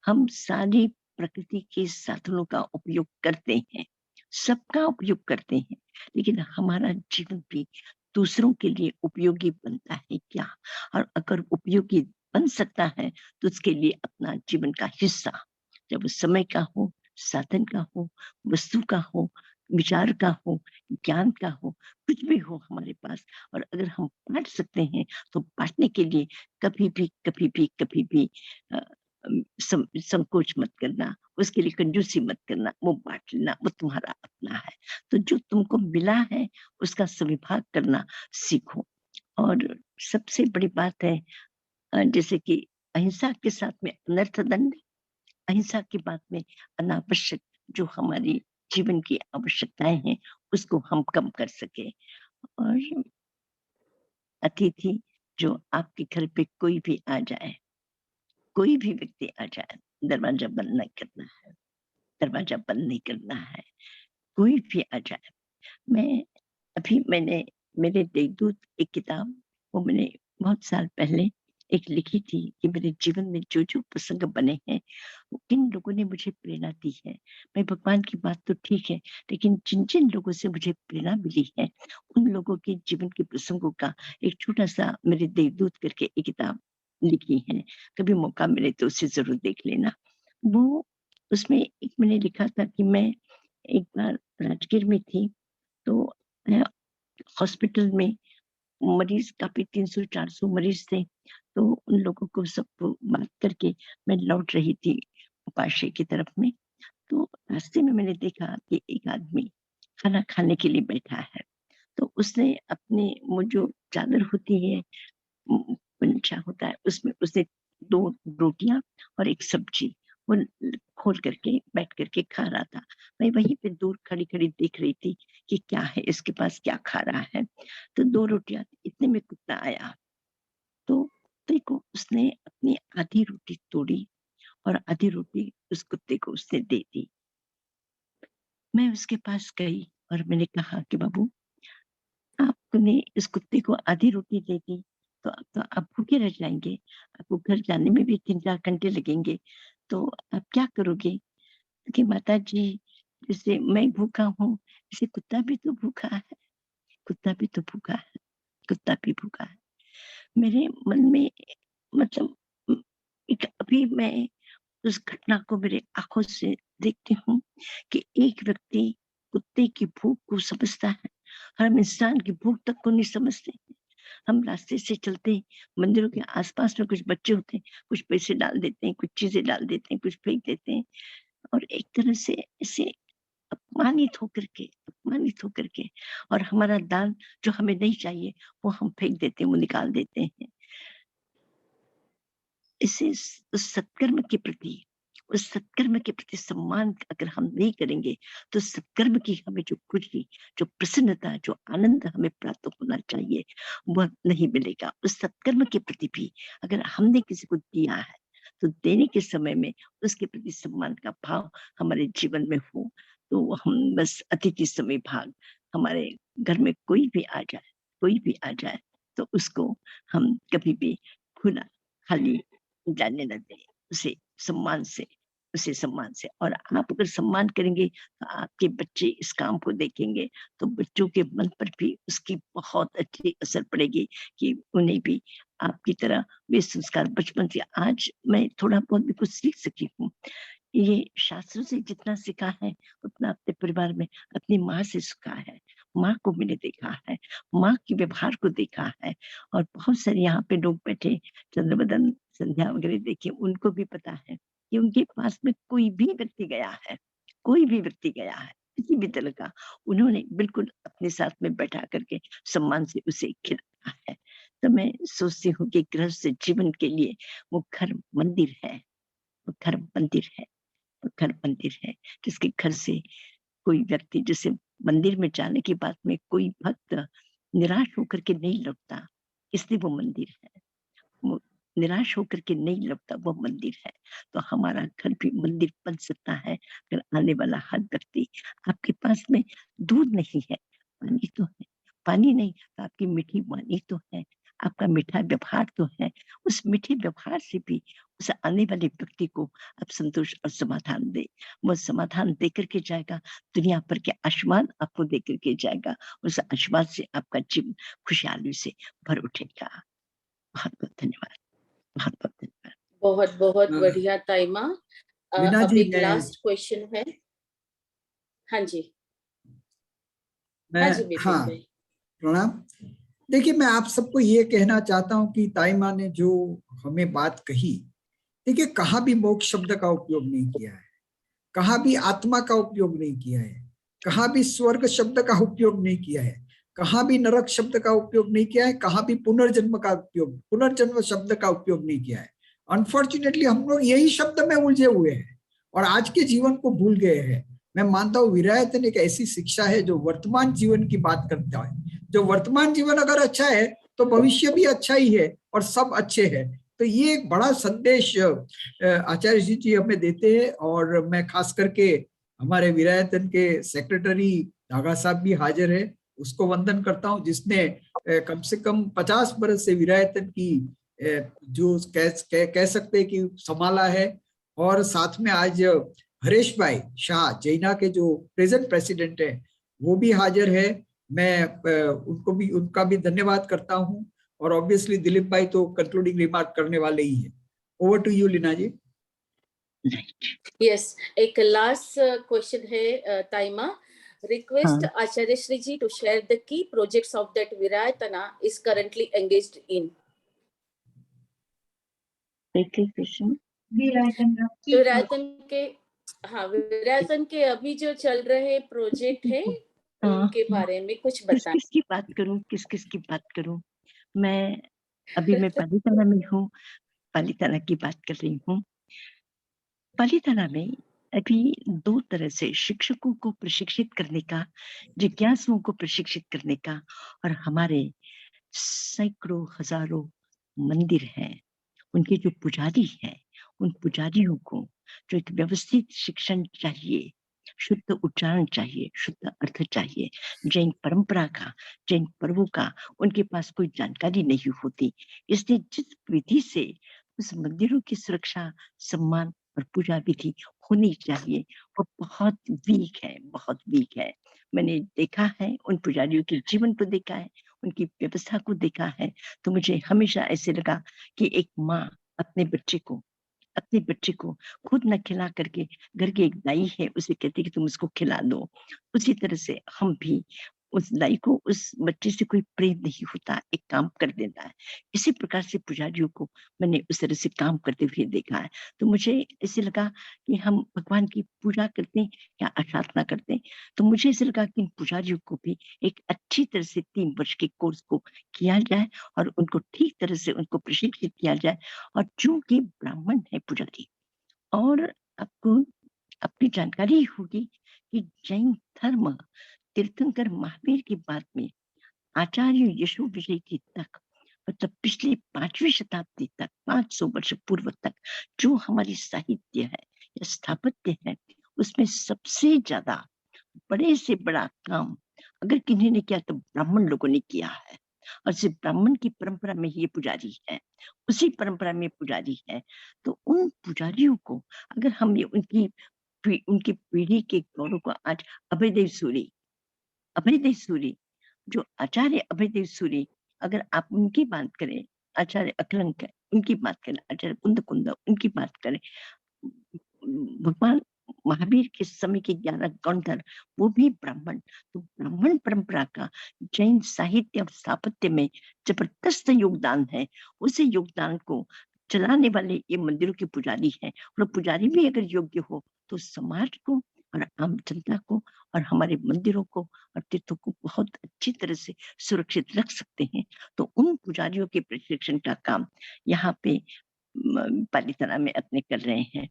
हम सारी प्रकृति के साधनों का उपयोग करते हैं, सबका उपयोग करते हैं, लेकिन हमारा जीवन भी दूसरों के लिए उपयोगी बनता है क्या? और अगर उपयोगी बन सकता है तो उसके लिए अपना जीवन का हिस्सा, चाहे वो समय का हो, साधन का हो, वस्तु का हो, विचार का हो, ज्ञान का हो, कुछ भी हो हमारे पास, और अगर हम बांट सकते हैं तो बांटने के लिए कभी भी संकोच मत करना, उसके लिए कंजूसी मत करना, वो बांट लेना, वो तुम्हारा अपना है। तो जो तुमको मिला है उसका सविभाग करना सीखो। और सबसे बड़ी बात है, जैसे कि अहिंसा के साथ में अनर्थ दंड, अहिंसा की बात में अनावश्यक जो हमारी जीवन की आवश्यकताएं हैं उसको हम कम कर सके। और अतिथि जो आपके घर पे कोई भी आ जाए, कोई भी व्यक्ति आ जाए, दरवाजा बंद नहीं करना है, दरवाजा बंद नहीं करना है, कोई भी आ जाए। मैंने मेरे देवदूत एक किताब, वो मैंने बहुत साल पहले एक लिखी थी कि मेरे जीवन में जो जो प्रसंग बने हैं किन लोगों ने मुझे प्रेरणा दी है। मैं भगवान की बात तो ठीक है, लेकिन जिन जिन लोगों से मुझे प्रेरणा मिली है उन लोगों के जीवन के प्रसंगों का एक छोटा सा मेरे देवदूत करके एक किताब लिखी है। कभी मौका मिले तो उसे जरूर देख लेना। वो उसमें एक मैंने लिखा था कि मैं एक बार राजगीर में थी, तो हॉस्पिटल में मरीज काफी 300-400 मरीज थे, तो उन लोगों को सबको बात करके मैं लौट रही थी पाशे की तरफ में, तो रास्ते में मैंने देखा कि एक आदमी खाना खाने के लिए बैठा है। तो उसने अपने वो जो चादर होती है, पंचा होता है, उसमें उसने 2 रोटियां और एक सब्जी वो खोल करके बैठ करके खा रहा था। मैं वहीं पे दूर खड़ी खड़ी देख रही थी कि क्या है, इसके पास क्या खा रहा है। तो 2 रोटियां, इतने में कुत्ता आया, तो कुत्ते को उसने अपनी आधी रोटी तोड़ी और आधी रोटी उस कुत्ते को उसने दे दी। मैं उसके पास गई और मैंने कहा कि बाबू, आपने इस कुत्ते को आधी रोटी दे दी, तो अब तो आप भूखे रह जाएंगे, आपको घर जाने में भी 3-4 घंटे लगेंगे, तो आप क्या करोगे? कि माता जी, जैसे मैं भूखा हूँ, जैसे कुत्ता भी तो भूखा है, कुत्ता भी तो भूखा है, कुत्ता भी भूखा है। मेरे मन में मतलब एक अभी मैं उस घटना को मेरे आंखों से देखती हूँ कि एक व्यक्ति कुत्ते की भूख को समझता है, हम इंसान की भूख तक को नहीं समझते। हम रास्ते से चलते हैं, मंदिरों के आसपास में कुछ बच्चे होते हैं, कुछ पैसे डाल देते हैं, कुछ चीजें डाल देते हैं, कुछ फेंक देते हैं, और एक तरह से ऐसे अपमानित होकर के, और हमारा दान जो हमें नहीं चाहिए वो हम फेंक देते हैं, वो निकाल देते हैं। इसे उस सत्कर्म के प्रति सम्मान अगर हम नहीं करेंगे तो सत्कर्म की हमें जो खुशी, जो प्रसन्नता, जो आनंद हमें प्राप्त होना चाहिए वह नहीं मिलेगा। उस सत्कर्म के प्रति भी अगर हमने किसी को दिया है तो देने के समय में उसके प्रति सम्मान का भाव हमारे जीवन में हो, तो हम बस अतिथि समय भाग, हमारे घर में कोई भी आ जाए तो उसको हम कभी भी खुला खाली जाने न दें, उसे सम्मान से। और आप अगर सम्मान करेंगे तो आपके बच्चे इस काम को देखेंगे, तो बच्चों के मन पर भी उसकी बहुत अच्छी असर पड़ेगी कि उन्हें भी आपकी तरह वे संस्कार बचपन से। आज मैं थोड़ा बहुत भी कुछ सीख सकी हूँ, ये शास्त्रों से जितना सीखा है उतना अपने परिवार में अपनी माँ से सीखा है। माँ को मैंने देखा है, माँ के व्यवहार को देखा है, और बहुत सारे यहाँ पे लोग बैठे, चंद्रबदन, संध्या वगैरह देखिए, उनको भी पता है कि उनके पास में कोई भी व्यक्ति गया है, कोई भी व्यक्ति गया है किसी भी तरह का, उन्होंने बिल्कुल अपने साथ में बैठा करके सम्मान से उसे खिलाया है। तो मैं सोचती हूँ कि गृहस्थ जीवन के लिए वो घर मंदिर है, वो घर मंदिर है, वो घर मंदिर है, जिसके घर से कोई व्यक्ति, जैसे मंदिर में जाने की बात में कोई भक्त निराश होकर के नहीं लौटता, इसलिए वो मंदिर है। वो निराश होकर के नहीं लौटता, वो मंदिर है। तो हमारा घर भी मंदिर बन सकता है अगर आने वाला हर व्यक्ति, आपके पास में दूध नहीं है, पानी तो है, पानी नहीं तो आपकी मीठी वाणी तो है, आपका मीठा व्यवहार तो है, उस मीठे व्यवहार से भी उस आने वाले व्यक्ति को आप संतोष और समाधान दे। वो समाधान दे करके जाएगा, दुनिया भर के आशीर्वाद आपको दे करके जाएगा। उस आशीर्वाद से आपका जीवन खुशहाली से भर उठेगा। बहुत बहुत धन्यवाद, बहुत बहुत धन्यवाद। बहुत बहुत हाँ। बढ़िया ताइमा। वीना अब जी, एक लास्ट क्वेश्चन है। हाँ जी, हाँ जी विपिन हाँ, भाई। प्रणाम। देखिए, मैं आप सबको ये कहना चाहता हूँ कि ताई माँ ने जो हमें बात कही, देखिए कहाँ भी मोक्ष शब्द का उपयोग नहीं किया है, कहाँ भी आत्मा का उपयोग नहीं किया है, कहाँ भी स्वर्ग शब्द का उपयोग नहीं किया है, कहाँ भी नरक शब्द का उपयोग नहीं किया है, कहाँ भी पुनर्जन्म शब्द का उपयोग नहीं किया है। अनफॉर्चुनेटली हम लोग यही शब्द में उलझे हुए हैं और आज के जीवन को भूल गए हैं। मैं मानता हूँ विरायतन एक ऐसी शिक्षा है जो वर्तमान जीवन की बात करता है। जो वर्तमान जीवन अगर अच्छा है तो भविष्य भी अच्छा ही है और सब अच्छे हैं। तो ये एक बड़ा संदेश आचार्य जी हमें देते हैं और मैं खास करके हमारे विरायतन के सेक्रेटरी नागा साहब भी हाजिर है, उसको वंदन करता हूँ, जिसने कम से कम 50 बरस से विरायतन की जो कह सकते हैं कि संभाला है। और साथ में आज हरेश भाई शाह जैना के जो प्रेजेंट प्रेसिडेंट है वो भी हाजिर है। मैं उनका भी धन्यवाद करता हूँ। और ऑब्वियसली दिलीप भाई तो कंक्लूडिंग रिमार्क करने वाले ही है। Over to you Leena ji. Yes, एक लास्ट क्वेश्चन है ताइमा। Request हाँ, Acharya Shri ji to share the key projects of that Virayatana is currently engaged in. Question. Veerayatan के, हाँ विरायतन के अभी जो चल रहे प्रोजेक्ट है उनके बारे में कुछ किस बताएं। किस की बात करूं, किस किस की बात करूं? मैं पालीताना में हूँ, पालीताना की बात कर रही हूँ। पालीताना में अभी 2 तरह से शिक्षकों को प्रशिक्षित करने का, जिज्ञासुओं को प्रशिक्षित करने का, और हमारे सैकड़ों हजारों मंदिर हैं, उनके जो पुजारी हैं, उन पुजारियों को जो एक व्यवस्थित शिक्षण चाहिए, शुद्ध उच्चारण चाहिए, शुद्ध अर्थ चाहिए, जैन परंपरा का, जैन पर्वों का उनके पास कोई जानकारी नहीं होती। इसलिए जिस विधि से उस मंदिरों की सुरक्षा, सम्मान और पूजा विधि होनी चाहिए, वो बहुत वीक है, बहुत वीक है। मैंने देखा है, उन पुजारियों के जीवन को देखा है, उनकी व्यवस्था को देखा है, तो मुझे हमेशा ऐसे लगा कि एक माँ अपने बच्चे को खुद न खिला करके, घर की एक दाई है उसे कहती कि तुम उसको खिला दो, उसी तरह से हम भी उस दाई को, उस बच्चे से कोई प्रेम नहीं होता, एक काम कर देता है। इसी प्रकार से पुजारियों को मैंने उस तरह से काम करते हुए देखा है। तो मुझे ऐसे लगा कि हम भगवान की पूजा करते हैं या आराधना करते हैं, तो मुझे ऐसे लगा कि इन पुजारियों को भी एक अच्छी तरह से 3 वर्ष के कोर्स को किया जाए और उनको ठीक तरह से उनको प्रशिक्षित किया जाए। और चूंकि ब्राह्मण है पुजारी, और आपको अपनी जानकारी होगी कि जैन धर्म तीर्थंकर महावीर की बात में आचार्य यशु विजय की तक, मतलब पिछले 5वीं शताब्दी तक, 500 वर्ष पूर्व तक जो हमारी साहित्य है या स्थापत्य है, उसमें सबसे ज्यादा बड़े से बड़ा काम अगर किन्हीं ने किया तो ब्राह्मण लोगों ने किया है। और सिर्फ ब्राह्मण की परंपरा में ही ये पुजारी है, उसी परंपरा में पुजारी है। तो उन पुजारियों को अगर हम ये उनकी पीढ़ी के गौरव को आज अभयदेव सूरी जो आचार्य अभयदेव सूरी, अगर आप उनकी बात करें, आचार्य अकलंक उनकी बात करें, आचार्य कुंद उनकी बात करें, भगवान महावीर के समय के 11 गणधर वो भी ब्राह्मण। तो ब्राह्मण परंपरा का जैन साहित्य और स्थापत्य में जबरदस्त योगदान है। उस योगदान को चलाने वाले ये मंदिरों के पुजारी हैं, और पुजारी भी अगर योग्य हो तो समाज को और आम जनता को और हमारे मंदिरों को और तीर्थों को बहुत अच्छी तरह से सुरक्षित रख सकते हैं। तो उन पुजारियों के प्रशिक्षण का काम यहाँ पे पालीताना में अपने कर रहे हैं।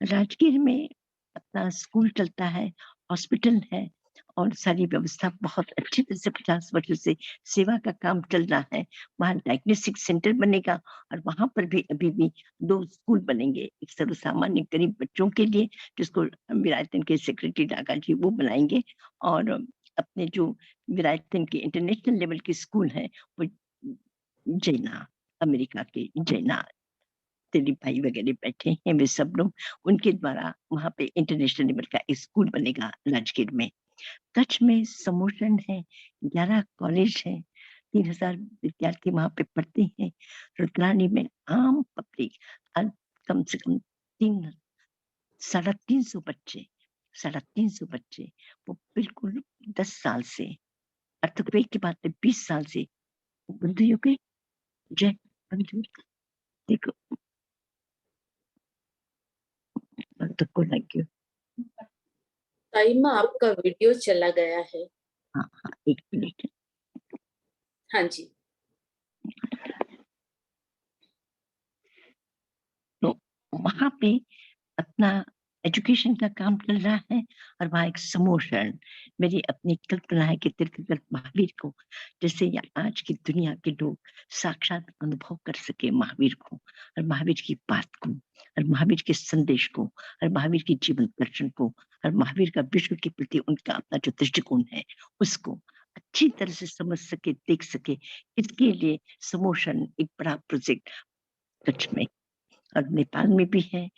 राजगीर में अपना स्कूल चलता है, हॉस्पिटल है, और सारी व्यवस्था बहुत अच्छी तरह से 50 वर्षों से सेवा का काम चल रहा है। वहाँ डायग्नोस्टिक सेंटर बनेगा और वहां पर भी अभी भी 2 स्कूल बनेंगे, एक सर्वसामान्य गरीब बच्चों के लिए जिसको विरायतन के सेक्रेटरी डागा जी वो बनाएंगे, और अपने जो विरायतन के इंटरनेशनल लेवल के स्कूल है वो जैना, अमेरिका के जैना दिलीप भाई वगैरह बैठे हैं, वे सब लोग, उनके द्वारा वहाँ पे इंटरनेशनल लेवल का एक स्कूल बनेगा राजगीर में। कच्छ में समोशन है, 11 कॉलेज है, 3000 विद्यार्थी वहाँ पे पढ़ते हैं। रुद्रानी में आम पब्लिक कम से कम 350 बच्चे, 350 बच्चे, वो बिल्कुल 10 साल से, अर्थक्वेक के बाद 20 साल से बंधुओं के जय बंधु देखो को लग गया। ताइमा आपका वीडियो चला गया है। हाँ हाँ, एक मिनट। हाँ जी। तो वहां पे अपना एजुकेशन का काम चल रहा है और वहाँ एक समोशन, मेरी अपनी कल्पना है कि तीर्थगत महावीर को जैसे या आज की दुनिया के लोग साक्षात अनुभव कर सके महावीर को और महावीर की बात को और महावीर के संदेश को और महावीर की जीवन दर्शन को और महावीर का विश्व के प्रति उनका अपना जो दृष्टिकोण है उसको अच्छी तरह से समझ सके, देख सके। इसके लिए समोशन एक बड़ा प्रोजेक्ट कच्छ में और नेपाल में भी है,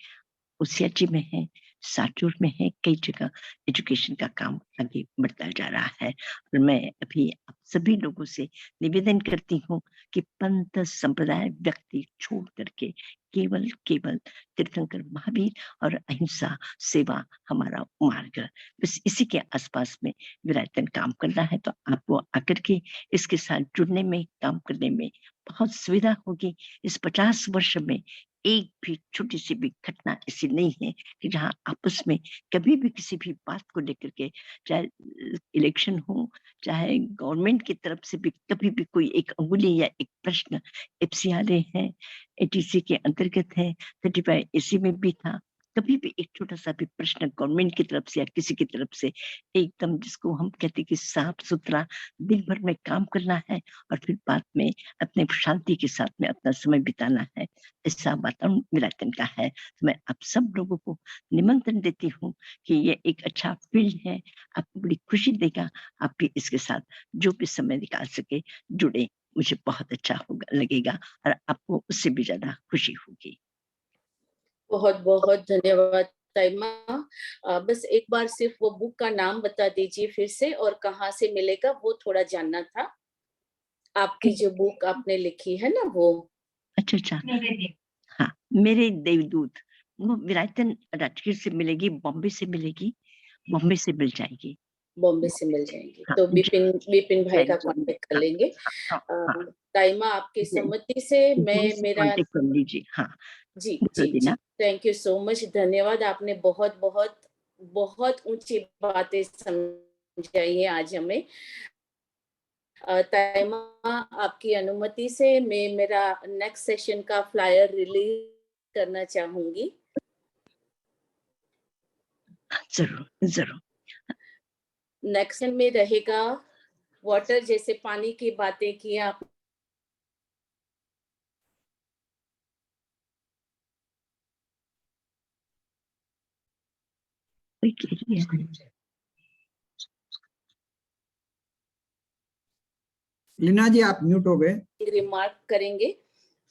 उसियाची में है, साचूर में है, कई जगह एजुकेशन का काम आगे बढ़ता जा रहा है। और मैं अभी आप सभी लोगों से निवेदन करती हूँ कि पंथ संप्रदाय व्यक्ति छोड़ करके केवल तीर्थंकर महावीर और अहिंसा सेवा हमारा मार्ग, बस इसी के आसपास में विरायतन काम कर रहा है। तो आपको आकर के इसके साथ जुड़ने में, काम करने में बहुत सुविधा होगी। इस 50 वर्ष में एक भी छोटी सी भी घटना ऐसी नहीं है कि जहां आपस में कभी भी किसी भी बात को लेकर के, चाहे इलेक्शन हो, चाहे गवर्नमेंट की तरफ से भी कभी भी कोई एक अंगुली या एक प्रश्न, एफसीआरए है, एटीसी के अंतर्गत है, 35 एसी में भी था, कभी भी एक छोटा सा भी प्रश्न गवर्नमेंट की तरफ से या किसी की तरफ से एकदम जिसको हम कहते हैं कि साफ सुथरा दिन भर में काम करना है और फिर बाद में अपने शांति के साथ में अपना समय बिताना है, ऐसा वातावरण विरायतन का है। तो मैं आप सब लोगों को निमंत्रण देती हूँ कि ये एक अच्छा फील्ड है, आपको बड़ी खुशी देगा। आप भी इसके साथ जो भी समय निकाल सके जुड़े, मुझे बहुत अच्छा होगा, लगेगा और आपको उससे भी ज्यादा खुशी होगी। बहुत बहुत धन्यवाद ताइमा। बस एक बार सिर्फ वो बुक का नाम बता दीजिए फिर से, और कहाँ से मिलेगा, वो थोड़ा जानना था। आपकी जो बुक आपने लिखी है ना वो। अच्छा, हाँ, मेरे देवदूत, वो विरायतन राजगीर से मिलेगी, बॉम्बे से मिलेगी, बॉम्बे से मिल जाएगी, बॉम्बे से मिल जाएंगी। हाँ, तो विपिन भाई का हाँ, कांटेक्ट कर लेंगे। हाँ, ताइमा आपकी सम्मति से मैं मेरा कांटेक्ट कर लीजिए। हाँ, जी बोलो जी दीना। थैंक यू सो मच, धन्यवाद। आपने बहुत बहुत बहुत ऊंची बातें समझाई है आज हमें। ताइमा आपकी अनुमति से मैं मेरा नेक्स्ट सेशन का फ्लायर रिलीज करना चाहूंगी। जरूर। नेक्स्ट में रहेगा वाटर, जैसे पानी की बातें की आप। लीना जी आप म्यूट हो गए। रिमार्क करेंगे,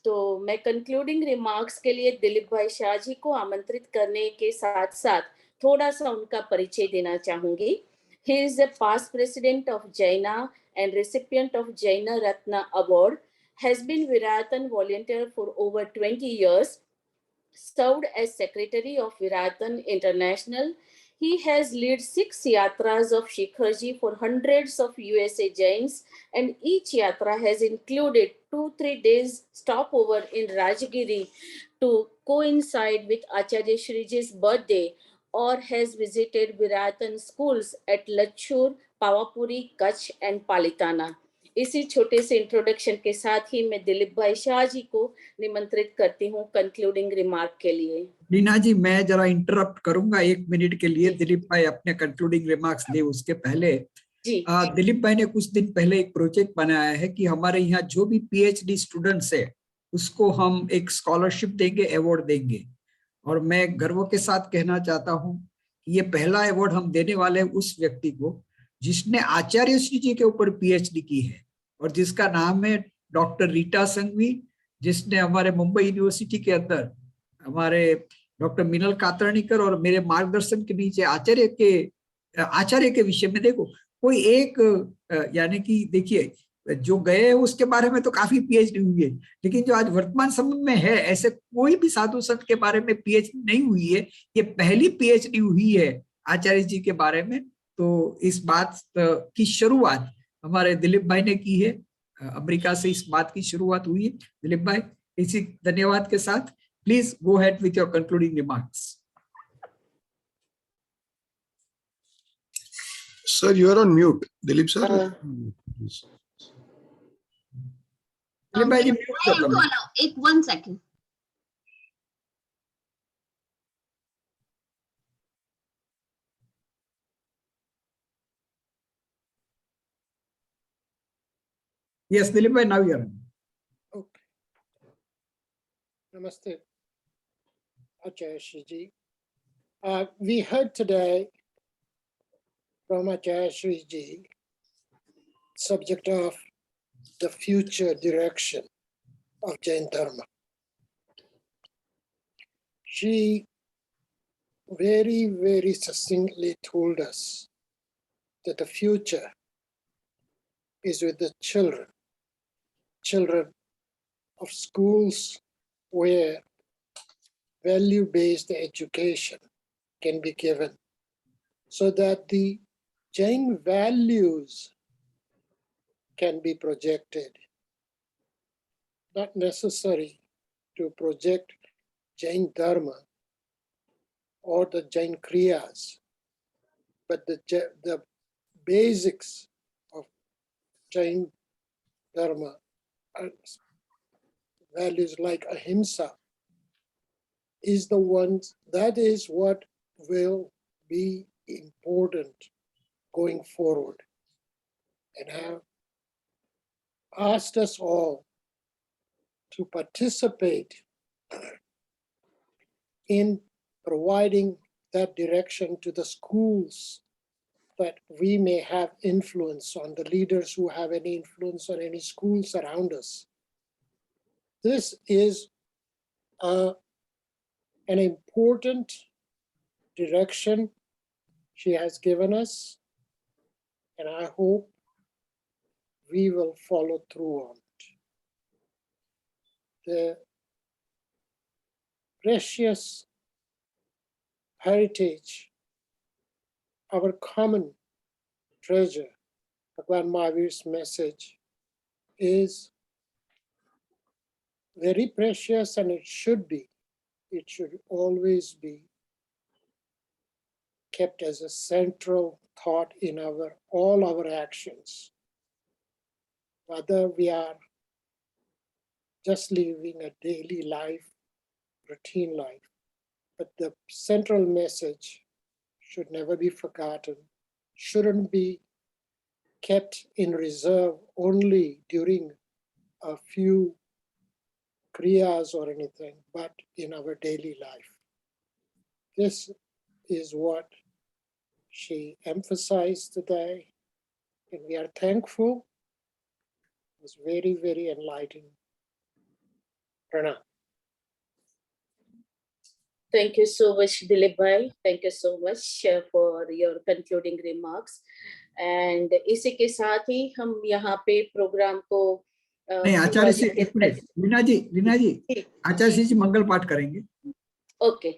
तो मैं कंक्लूडिंग रिमार्क्स के लिए दिलीप भाई शाह जी को आमंत्रित करने के साथ साथ थोड़ा सा उनका परिचय देना चाहूंगी। He is the past president of Jaina and recipient of Jaina Ratna Award, has been Virayatan volunteer for over 20 years, served as secretary of Virayatan International. He has led 6 yatras of Shikharji for hundreds of USA Jains, and each yatra has included 2-3 days stopover in Rajgiri to coincide with Acharya Shriji's birthday, or has visited Virayatan schools at Lachur, Pawapuri, Kutch and Palitana. इसी छोटे से इंट्रोडक्शन के साथ ही मैं दिलीप भाई शाह जी को निमंत्रित करती हूँ कंक्लूडिंग रिमार्क के लिए। लीना जी मैं जरा इंटरप्ट करूंगा 1 मिनट के लिए। दिलीप भाई अपने कंक्लूडिंग रिमार्क्स दे उसके पहले जी दिलीप भाई ने कुछ दिन पहले एक प्रोजेक्ट बनाया है कि हमारे यहाँ जो भी पीएचडी स्टूडेंट्स है उसको हम एक स्कॉलरशिप देंगे, अवार्ड देंगे। और मैं गर्व के साथ कहना चाहता हूँ कि ये पहला अवार्ड हम देने वाले हैं उस व्यक्ति को जिसने आचार्य श्री जी के ऊपर पीएचडी की है और जिसका नाम है डॉक्टर रीटा संघवी, जिसने हमारे मुंबई यूनिवर्सिटी के अंदर हमारे डॉक्टर मिनल कातरनीकर और मेरे मार्गदर्शन के नीचे आचार्य के विषय में देखो कोई एक यानी कि देखिए जो गए उसके बारे में तो काफी पीएचडी हुई है, लेकिन जो आज वर्तमान समय में है ऐसे कोई भी साधु संत के बारे में पीएचडी नहीं हुई है। ये पहली पीएचडी हुई है आचार्य जी के बारे में। तो इस बात की शुरुआत हमारे दिलीप भाई ने की है, अमेरिका से इस बात की शुरुआत हुई है। दिलीप भाई, इसी धन्यवाद के साथ please go head with your concluding remarks. Sir, you are on mute. Dilip sir. Dilip भाई जी म्यूट कर दो। एक 1 second. Yes, Dilip bhai, now you are. Okay. Namaste, Acharya Shri Ji. We heard today from Acharya Shri Ji subject of the future direction of Jain Dharma. She very, very succinctly told us that the future is with the children of schools where value-based education can be given so that the Jain values can be projected. Not necessary to project Jain Dharma or the Jain Kriyas, but the basics of Jain Dharma, values like ahimsa, is the ones, that is what will be important going forward, and have asked us all to participate in providing that direction to the schools, that we may have influence on the leaders who have any influence on any schools around us. This is an important direction she has given us, and I hope we will follow through on it. The precious heritage, our common treasure, Bhagwan Mahavir's message, is very precious, and it should be. It should always be kept as a central thought in all our actions. Whether we are just living a daily life, routine life, but the central message should never be forgotten, shouldn't be kept in reserve only during a few kriyas or anything, but in our daily life. This is what she emphasized today, and we are thankful. It was very, very enlightening. Pranam. Thank you so much, Dilip bhai. Thank you so much for your concluding remarks. And इसी के साथ ही हम यहाँ पे प्रोग्राम को नहीं, आचार्य जी एक मिनट, रीना जी आचार्य जी मंगल पाठ करेंगे। ओके,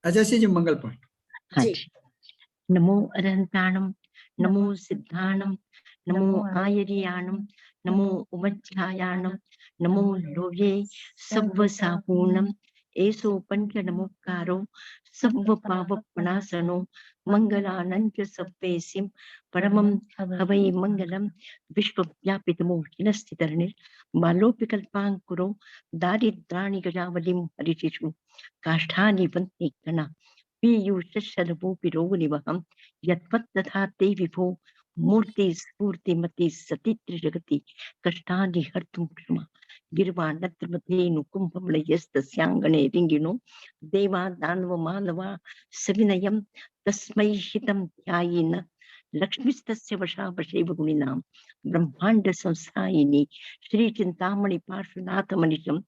आचार्य जी मंगल पाठ। हाँ जी। नमो अरहंताणम, नमो सिद्धाणम, नमो आयर्याणम, नमो उमच्छायाणम, नमो लोभे सब्व सापूर्णम, एसो पंच नमोकारो सब्व पावपनासनो, मंगलानंच सप्पेसिम परमं हवै मंगलम, विश्वव्यापितमोहिनस्थितर्निर् बालोपिकल्पांकुरो दारिद्राणि गजावलिं हरिषिषु काष्ठानि वन्ति गणा पीयूषशलभोपिरोगनिवहं यत्वत्तथा ते विभो मूर्ति स्फूर्तिमति सति त्रिजगति कष्टानि हर्तुं क्षमा गिर्वाणत्रमधेनुकुम्भमलयस्तस्याङ्गणे रिङ्गिणो देवा दानव मानवा सविनयं तस्मै हितं ध्यायेन लक्ष्मीस्तस्य वशा वशैव गुणिनां ब्रह्मांड संस्थायिनी श्री चिंतामणि पार्श्वनाथ मनिषं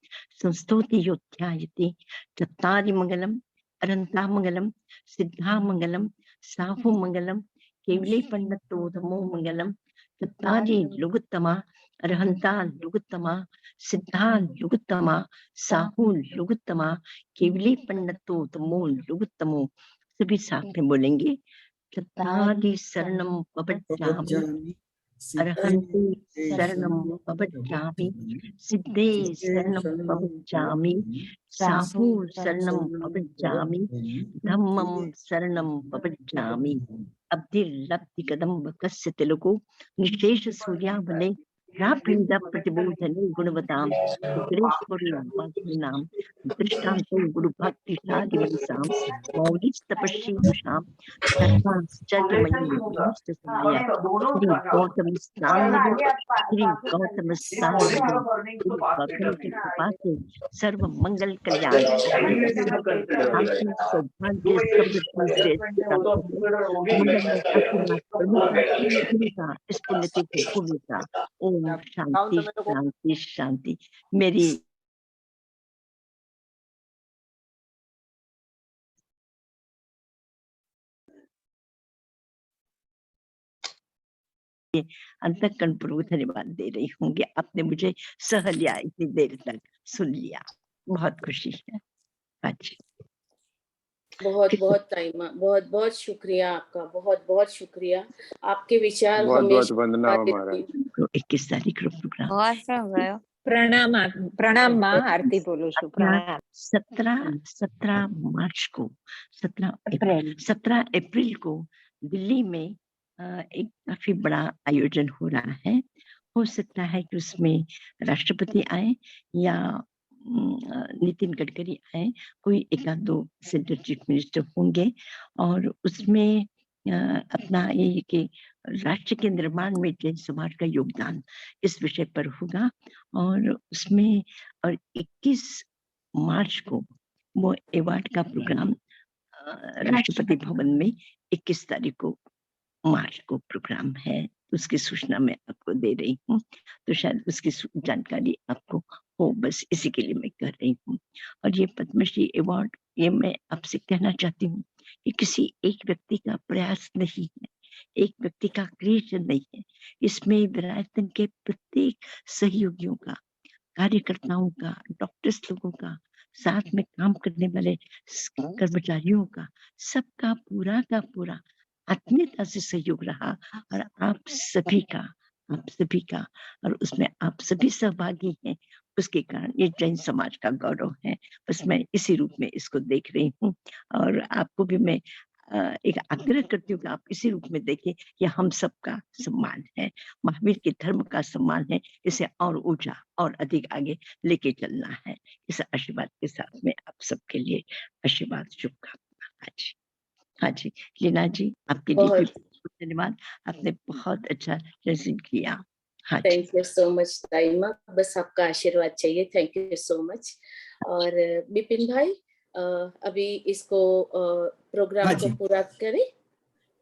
संस्तोति योध्यायति चत्तारि मंगलम अनंता मंगलम सिद्धा मंगलम साहु मंगलम केवले पंडितोधमो मंगलम चत्तारि लुगुत्तमा अरहंता लुगुत्तमा सिद्धा लुगुत्तमा साहु लुगुत्तमा केवली पंडितोधमो लुगुत्तमो। सभी साथ में बोलेंगे। चत्तारि शरणं पवज्जामि अरहन्ते शरणं पवज्जामि सिद्धे शरणं पवज्जामि साहु शरणं पवज्जामि धम्मं शरणं पवज्जामि। अब्धिर्लब्धि कदम्ब कस्य तिलको निशेष सूर्यावले रापीडा प्रतिबोधने गुणवतां सुग्रेश्वरी वासनां दृष्टान्तो गुरुभक्ति साधिवंसां मौलिस्तपस्वी दुषां सर्वाश्चर्यमयी विमुष्टसमया श्री गौतम स्थानवरे श्री गौतम स्थानवरे श्री गौतम की कृपा से सर्व मंगल कल्याण शांति सौभाग्य समृद्धि से मंगल आशीर्वाद प्रभु का इस पुण्यतिथि भूमि का। ओम शांति शांति शांति। मेरी अंतःकरण पूर्वक धन्यवाद दे रही हूँ कि आपने मुझे सह लिया, इतनी देर तक सुन लिया, बहुत खुशी है। आज बहुत बहुत ताइमा, बहुत बहुत शुक्रिया आपका, बहुत बहुत शुक्रिया। आपके विचार बहुत बहुत हमेशा वंदना हमारा। 21 तारीख को प्रोग्राम। प्रणाम प्रणाम माँ, आरती बोलूं છું। प्रणाम। 17 मार्च को 17 अप्रैल को दिल्ली में एक काफी बड़ा आयोजन हो रहा है। हो सकता है कि उसमें राष्ट्रपति आए या नितिन गडकरी आए, कोई एक आध दो सेंट्रल चीफ मिनिस्टर होंगे और उसमें अपना ये कि राष्ट्र के निर्माण में जैन समाज का योगदान इस विषय पर होगा। और उसमें और 21 मार्च को वो अवार्ड का प्रोग्राम राष्ट्रपति भवन में 21 तारीख को मार्च को प्रोग्राम है। उसकी सूचना मैं आपको दे रही हूँ, तो शायद उसकी जानकारी आपको हो, बस इसी के लिए मैं कर रही हूँ। और ये पद्मश्री अवार्ड, ये मैं आपसे कहना चाहती हूँ कि किसी एक व्यक्ति का प्रयास नहीं है, एक व्यक्ति का क्रिएशन नहीं है। इसमें विरासतन के प्रत्येक सहयोगियों का, कार्यकर्ताओं का, डॉक्टर्स लोगों का, साथ में काम करने वाले कर्मचारियों का, सबका पूरा का पूरा आत्मीयता से सहयोग रहा और आप सभी का और उसमें आप सभी सहभागी हैं। उसके कारण ये जैन समाज का गौरव है। बस मैं इसी रूप में इसको देख रही हूँ और आपको भी मैं एक आग्रह करती हूँ कि आप इसी रूप में देखिए कि हम सबका सम्मान है, महावीर के धर्म का सम्मान है। इसे और ऊंचा और अधिक आगे लेके चलना है। इस आशीर्वाद के साथ में आप सबके लिए आशीर्वाद, शुभकामना। हाँ जी लीना जी, आपके लिए भी धन्यवाद, आपने बहुत अच्छा प्रेजेंट किया। हाँ जी, थैंक यू सो मच ताइमा, बस आपका आशीर्वाद चाहिए। Thank you so much. और बिपिन भाई, अभी इसको प्रोग्राम को पूरा करें।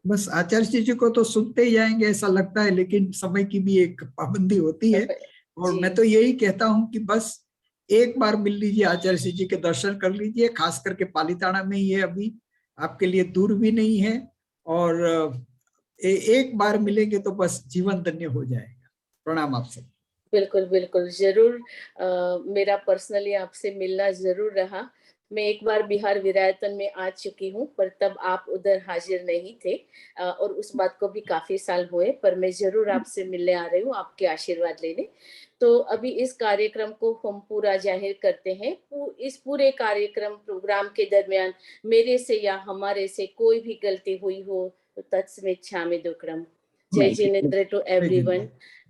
बस आचार्य जी को तो सुनते ही जाएंगे ऐसा लगता है, लेकिन समय की भी एक पाबंदी होती है। और मैं तो यही कहता हूँ कि बस एक बार मिल लीजिए, आचार्य जी के दर्शन कर लीजिए, खास करके पालीताना में ही है, अभी आपके लिए दूर भी नहीं है। और एक बार मिलेंगे तो बस जीवन धन्य हो जाएगा। प्रणाम आपसे। बिल्कुल बिल्कुल, जरूर। मेरा पर्सनली आपसे मिलना जरूर रहा। मैं एक बार बिहार विरायतन में आ चुकी हूँ, पर तब आप उधर हाजिर नहीं थे और उस बात को भी काफी साल हुए, पर मैं जरूर आपसे मिलने आ रही हूँ, आपके आशीर्वाद लेने। तो अभी इस कार्यक्रम को हम पूरा जाहिर करते हैं। इस पूरे कार्यक्रम प्रोग्राम के दरमियान मेरे से या हमारे से कोई भी गलती हुई हो तो तत्समिच्छामि दुक्कडम। Jai Jinendra to everyone,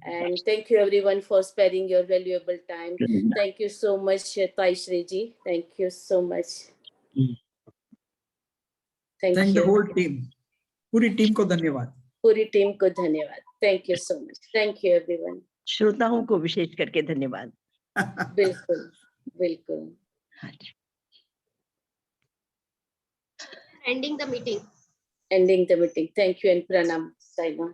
and thank you everyone for sparing your valuable time. Thank you so much, Taishri ji. Thank you so much. Thank you whole team. पूरी टीम को धन्यवाद। पूरी टीम को धन्यवाद। Thank you so much. Thank you everyone. श्रोताओं को विशेष करके धन्यवाद। बिल्कुल बिल्कुल। हाँ जी। Ending the meeting. Ending the meeting. Thank you and pranam. Time